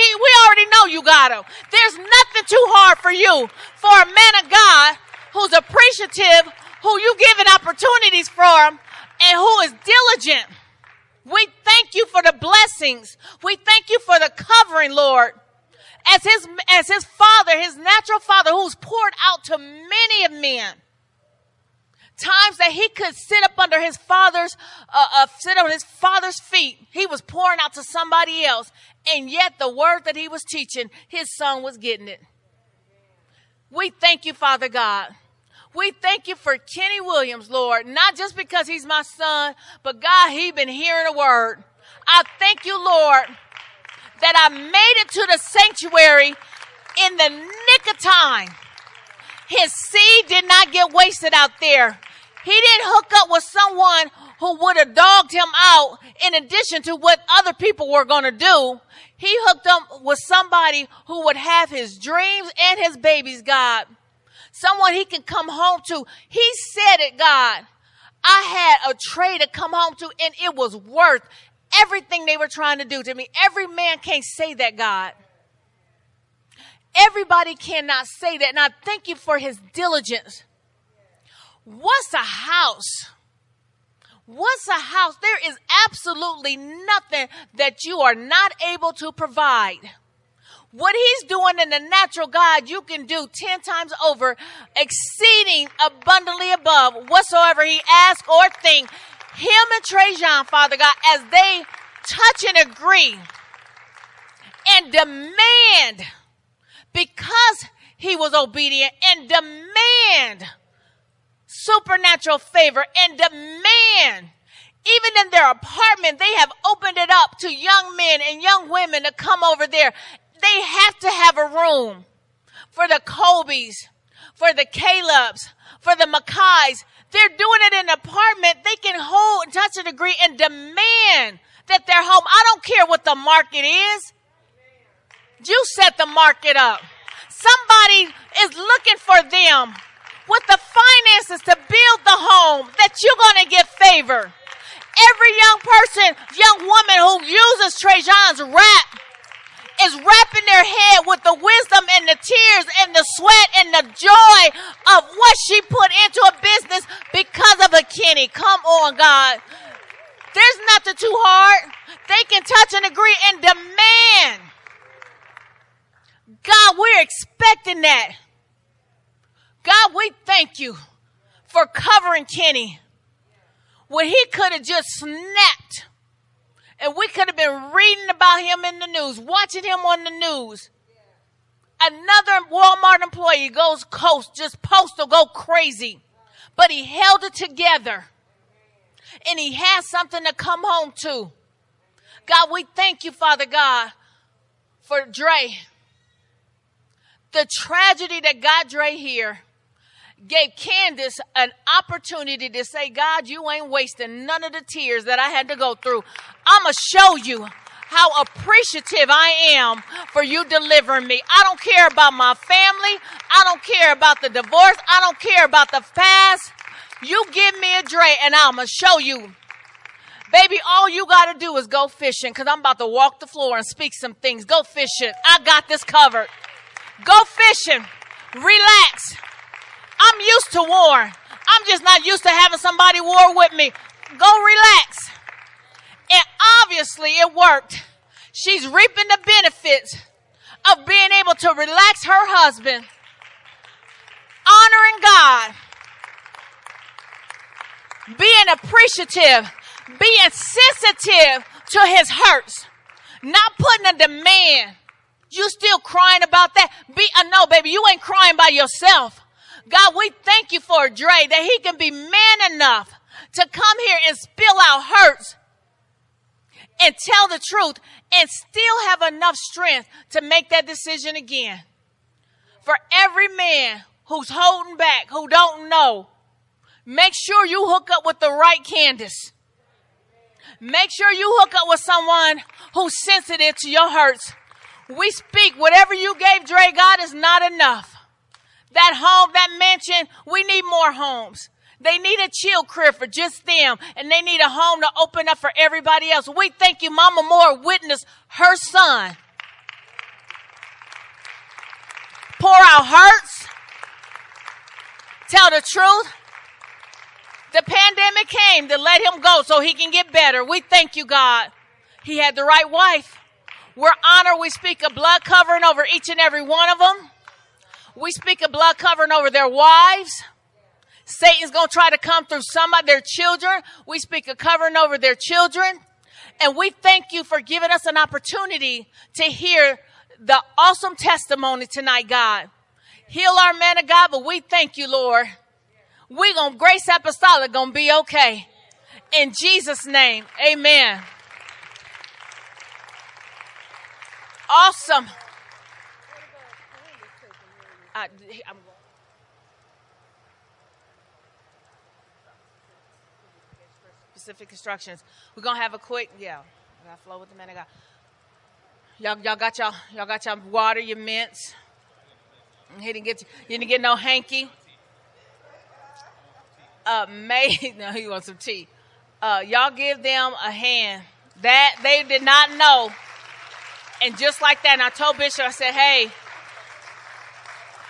already know you got him. There's nothing too hard for you. For a man of God who's appreciative, who you giving opportunities for him, and who is diligent. We thank you for the blessings. We thank you for the covering, Lord. As his father, his natural father, who's poured out to many of men. Times that he could sit up under his father's, sit on his father's feet. He was pouring out to somebody else. And yet the word that he was teaching, his son was getting it. We thank you, Father God. We thank you for Kenny Williams, Lord, not just because he's my son, but God, he been hearing a word. I thank you, Lord, that I made it to the sanctuary in the nick of time. His seed did not get wasted out there. He didn't hook up with someone who would have dogged him out in addition to what other people were going to do. He hooked up with somebody who would have his dreams and his babies, God. Someone he can come home to. He said it, God. I had a tray to come home to, and it was worth everything they were trying to do to me. Every man can't say that, God. Everybody cannot say that. And I thank you for his diligence. What's a house? What's a house? There is absolutely nothing that you are not able to provide. What he's doing in the natural, God, you can do 10 times over, exceeding abundantly above whatsoever he asks or think. him and Trajan, Father God, as they touch and agree and demand, because he was obedient, and demand supernatural favor, and demand, even in their apartment, they have opened it up to young men and young women to come over there. They have to have a room for the Colbys, for the Calebs, for the Mackays. They're doing it in an apartment. They can hold and touch and agree and demand that they're home. I don't care what the market is. You set the market up. Somebody is looking for them with the finances to build the home that you're going to get favor. Every young person, young woman who uses Trajan's rap is wrapping their head with the wisdom and the tears and the sweat and the joy of what she put into a business because of a Kenny. Come on, God. There's nothing too hard. They can touch and agree and demand. God, we're expecting that. God, we thank you for covering Kenny when he could have just snapped. And we could have been reading about him in the news, watching him on the news. Another Walmart employee goes coast, just postal, go crazy. But he held it together. And he has something to come home to. God, we thank you, Father God, for Dre. The tragedy that got Dre here gave Candace an opportunity to say, God, you ain't wasting none of the tears that I had to go through. I'm going to show you how appreciative I am for you delivering me. I don't care about my family. I don't care about the divorce. I don't care about the past. You give me a Dre and I'm going to show you. Baby, all you got to do is go fishing, because I'm about to walk the floor and speak some things. Go fishing. I got this covered. Go fishing. Relax. I'm used to war. I'm just not used to having somebody war with me. Go relax. And obviously it worked. She's reaping the benefits of being able to relax her husband, honoring God, being appreciative, being sensitive to his hurts, not putting a demand. You still crying about that? No, baby, you ain't crying by yourself. God, we thank you for Dre, that he can be man enough to come here and spill out hurts and tell the truth and still have enough strength to make that decision again. For every man who's holding back, who don't know, make sure you hook up with the right Candace. Make sure you hook up with someone who's sensitive to your hurts. We speak, whatever you gave Dre, God, is not enough. That home, that mansion, we need more homes. They need a chill crib for just them, and they need a home to open up for everybody else. We thank you, Mama Moore witnessed her son pour out hurts, tell the truth. The pandemic came to let him go so he can get better. We thank you, God. He had the right wife. We're honored. We speak a blood covering over each and every one of them. We speak a blood covering over their wives. Satan's going to try to come through some of their children. We speak a covering over their children. And we thank you for giving us an opportunity to hear the awesome testimony tonight, God. Heal our man of God, but we thank you, Lord. We're going to, Grace Apostolic, going to be okay. In Jesus' name, amen. Awesome. Specific instructions. We're going to have a quick, I got to flow with the man of God. Y'all got your water, your mints. You didn't get no hanky. No, he wants some tea. Y'all give them a hand. That they did not know. And just like that, and I told Bishop, I said, hey,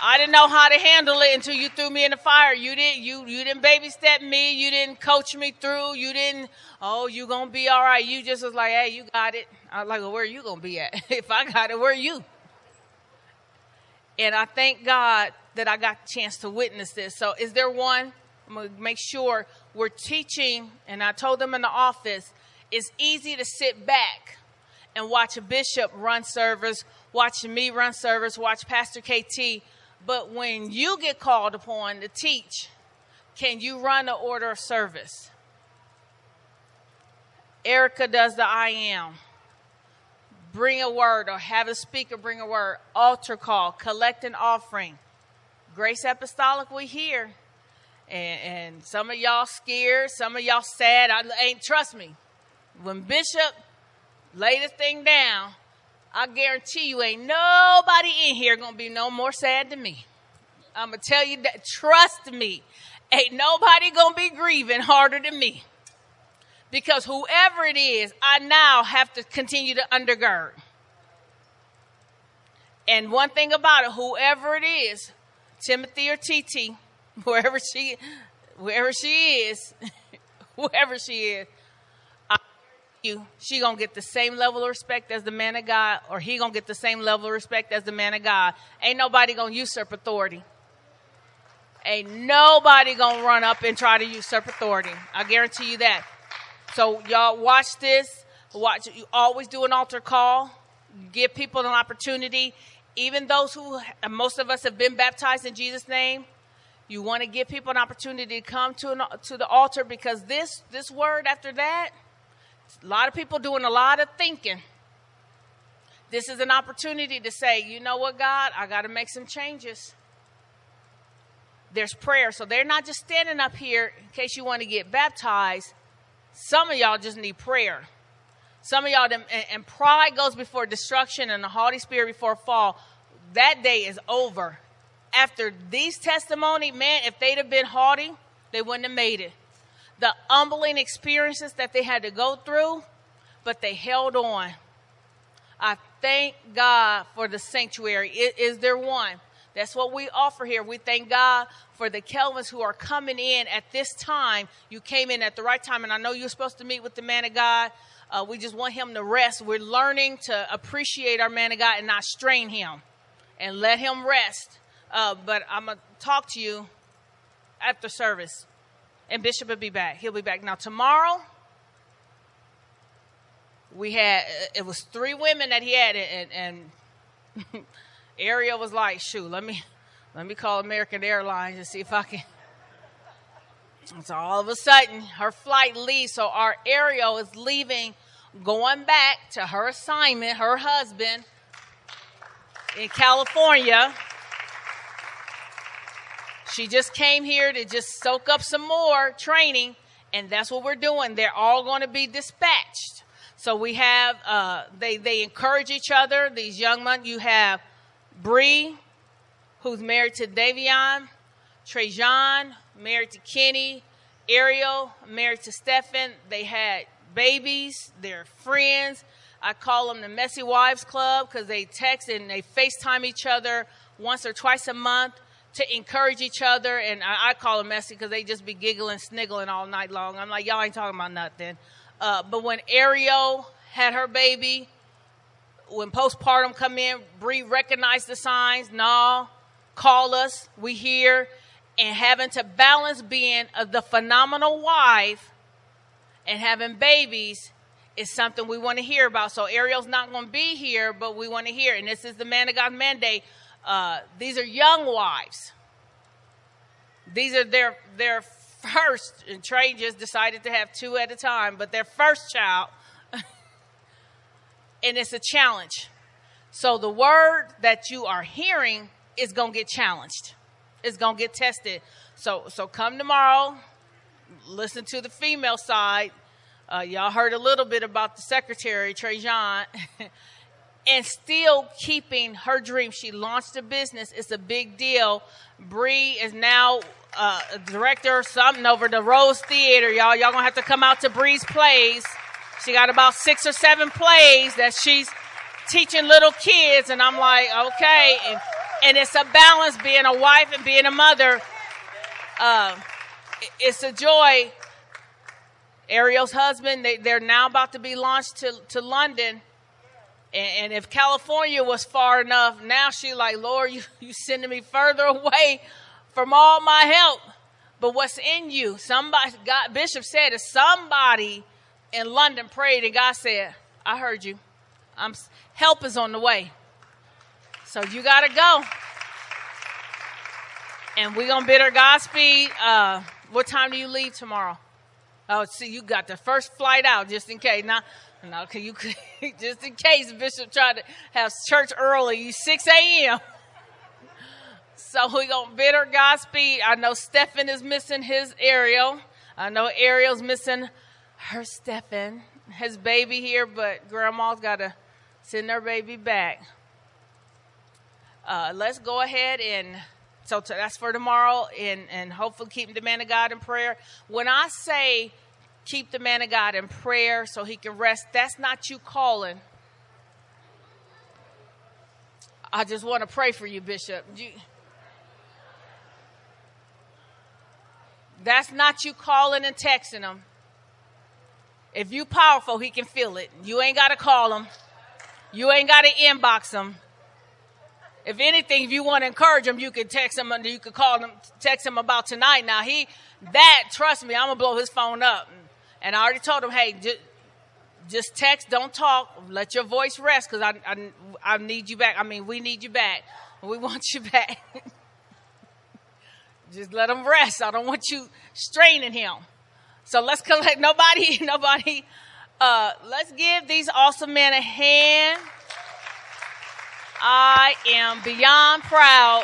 I didn't know how to handle it until you threw me in the fire. You didn't baby step me. You didn't coach me through. You didn't, you going to be all right. You just was like, hey, you got it. I was like, well, where are you going to be at? If I got it, where are you? And I thank God that I got the chance to witness this. So is there one I'm going to make sure we're teaching, and I told them in the office, it's easy to sit back and watch a bishop run service, watch me run service, watch Pastor KT. But when you get called upon to teach, can you run the order of service? Erica does the I am. Bring a word or have a speaker bring a word. Altar call, collect an offering. Grace Apostolic, we here. And some of y'all scared, some of y'all sad. Trust me, when Bishop lay this thing down, I guarantee you ain't nobody in here going to be no more sad than me. I'm going to tell you that. Trust me. Ain't nobody going to be grieving harder than me. Because whoever it is, I now have to continue to undergird. And one thing about it, whoever it is, Timothy or TT, whoever she is, she gonna get the same level of respect as the man of God, or he gonna get the same level of respect as the man of God. Ain't nobody gonna usurp authority. Ain't nobody gonna run up and try to usurp authority. I guarantee you that. So y'all watch this. Watch. You always do an altar call. Give people an opportunity. Even those who, most of us have been baptized in Jesus' name. You want to give people an opportunity to come to the altar, because this word after that, a lot of people doing a lot of thinking. This is an opportunity to say, you know what, God, I got to make some changes. There's prayer. So they're not just standing up here in case you want to get baptized. Some of y'all just need prayer. Some of y'all, and pride goes before destruction and the haughty spirit before fall. That day is over. After these testimony, man, if they'd have been haughty, they wouldn't have made it. The humbling experiences that they had to go through, but they held on. I thank God for the sanctuary. Is there one? That's what we offer here. We thank God for the Kelvins who are coming in at this time. You came in at the right time, and I know you're supposed to meet with the man of God. We just want him to rest. We're learning to appreciate our man of God and not strain him and let him rest. But I'm going to talk to you after service. And Bishop will be back. He'll be back. Now, tomorrow, it was 3 women that he had. And Ariel was like, shoot, let me call American Airlines and see if I can. And so all of a sudden, her flight leaves. So our Ariel is leaving, going back to her assignment, her husband in California. She just came here to just soak up some more training, and that's what we're doing. They're all going to be dispatched. So we have, they encourage each other. These young men, you have Bree, who's married to Davion, Trajan, married to Kenny, Ariel, married to Stephen. They had babies. They're friends. I call them the Messy Wives Club because they text and they FaceTime each other once or twice a month to encourage each other. And I call them messy because they just be giggling, sniggling all night long. I'm like, y'all ain't talking about nothing. But when Ariel had her baby, when postpartum come in, Bree recognized the signs. No, call us. We here. And having to balance being the phenomenal wife and having babies is something we want to hear about. So Ariel's not going to be here, but we want to hear. And this is the man of God mandate. These are young wives. These are their first, and Trey just decided to have 2 at a time, but their first child. And it's a challenge. So the word that you are hearing is going to get challenged. It's going to get tested. So come tomorrow, listen to the female side. Y'all heard a little bit about the secretary, Trajan, and still keeping her dream. She launched a business. It's a big deal. Bree is now a director or something over the Rose Theater. Y'all going to have to come out to Bree's plays. She got about 6 or 7 plays that she's teaching little kids. And I'm like, okay. And it's a balance being a wife and being a mother. It's a joy. Ariel's husband, they're now about to be launched to London. And if California was far enough, now she like, Lord, you sending me further away from all my help. But what's in you? Somebody, God, Bishop said that somebody in London prayed and God said, I heard you. Help is on the way. So you got to go. And we're going to bid her Godspeed. What time do you leave tomorrow? Oh, see, you got the first flight out just in case. No, you just in case Bishop tried to have church early, 6 a.m. So we're going to bid her Godspeed. I know Stephen is missing his Ariel. I know Ariel's missing her Stephen, his baby here, but Grandma's got to send her baby back. Let's go ahead and, so that's for tomorrow, and hopefully keep the man of God in prayer. When I say keep the man of God in prayer so he can rest, that's not you calling. I just want to pray for you, Bishop. That's not you calling and texting him. If you powerful, he can feel it. You ain't got to call him. You ain't got to inbox him. If anything, if you want to encourage him, you can text him, and you could call him, text him about tonight. Now, trust me, I'm going to blow his phone up. And I already told him, hey, just text, don't talk. Let your voice rest, because I need you back. I mean, we need you back. We want you back. Just let him rest. I don't want you straining him. So let's collect. Nobody. Let's give these awesome men a hand. I am beyond proud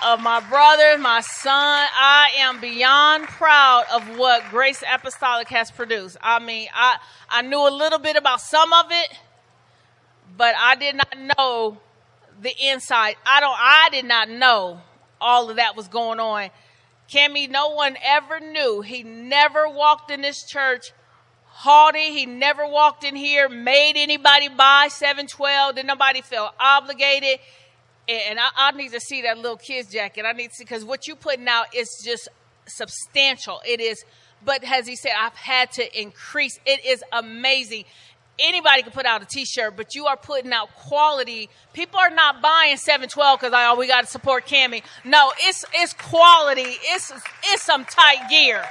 of my brother, my son. I am beyond proud of what Grace Apostolic has produced. I mean, I knew a little bit about some of it, but I did not know the inside. I did not know all of that was going on. Cammie, no one ever knew. He never walked in this church haughty. He never walked in here, made anybody buy 712. Did nobody feel obligated? And I need to see that little kid's jacket. I need to see, because what you putting out is just substantial. It is, but as he said, I've had to increase. It is amazing. Anybody can put out a T-shirt, but you are putting out quality. People are not buying 712 because we got to support Cammie. No, it's quality. It's some tight gear.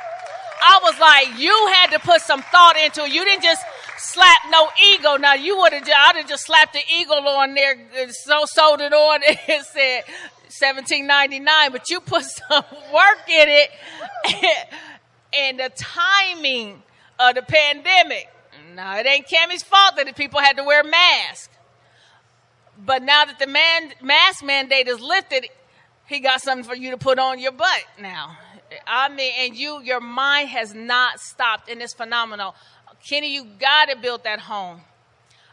I was like, you had to put some thought into it. You didn't just slap no eagle. Now I'd have just slapped the eagle on there, sold it on. It said $17.99, but you put some work in it, and the timing of the pandemic. Now, it ain't Cammie's fault that the people had to wear masks. But now that the mask mandate is lifted, he got something for you to put on your butt now. I mean, and your mind has not stopped, and it's phenomenal. Kenny, you got to build that home.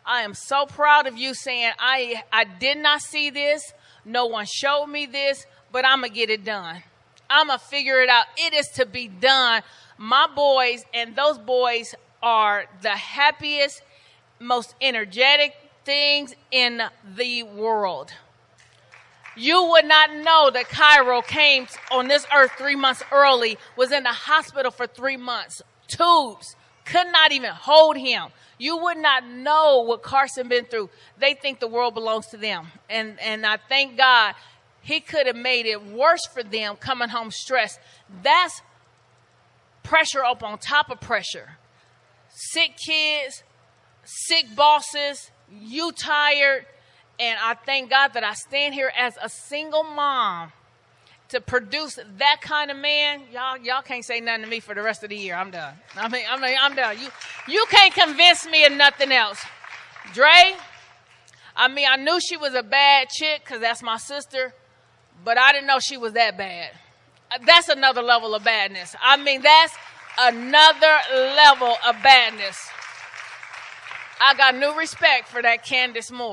I am so proud of you saying, I did not see this. No one showed me this, but I'm going to get it done. I'm going to figure it out. It is to be done. My boys and those boys are the happiest, most energetic things in the world. You would not know that Cairo came on this earth 3 months early, was in the hospital for 3 months, tubes, could not even hold him. You would not know what Carson been through. They think the world belongs to them. And I thank God he could have made it worse for them coming home stressed. That's pressure up on top of pressure. Sick kids, sick bosses, you tired. And I thank God that I stand here as a single mom to produce that kind of man. Y'all can't say nothing to me for the rest of the year. I'm done. I'm done. You can't convince me of nothing else. Dre, I knew she was a bad chick because that's my sister, but I didn't know she was that bad. That's another level of badness. That's another level of badness. I got new respect for that Candace Moore.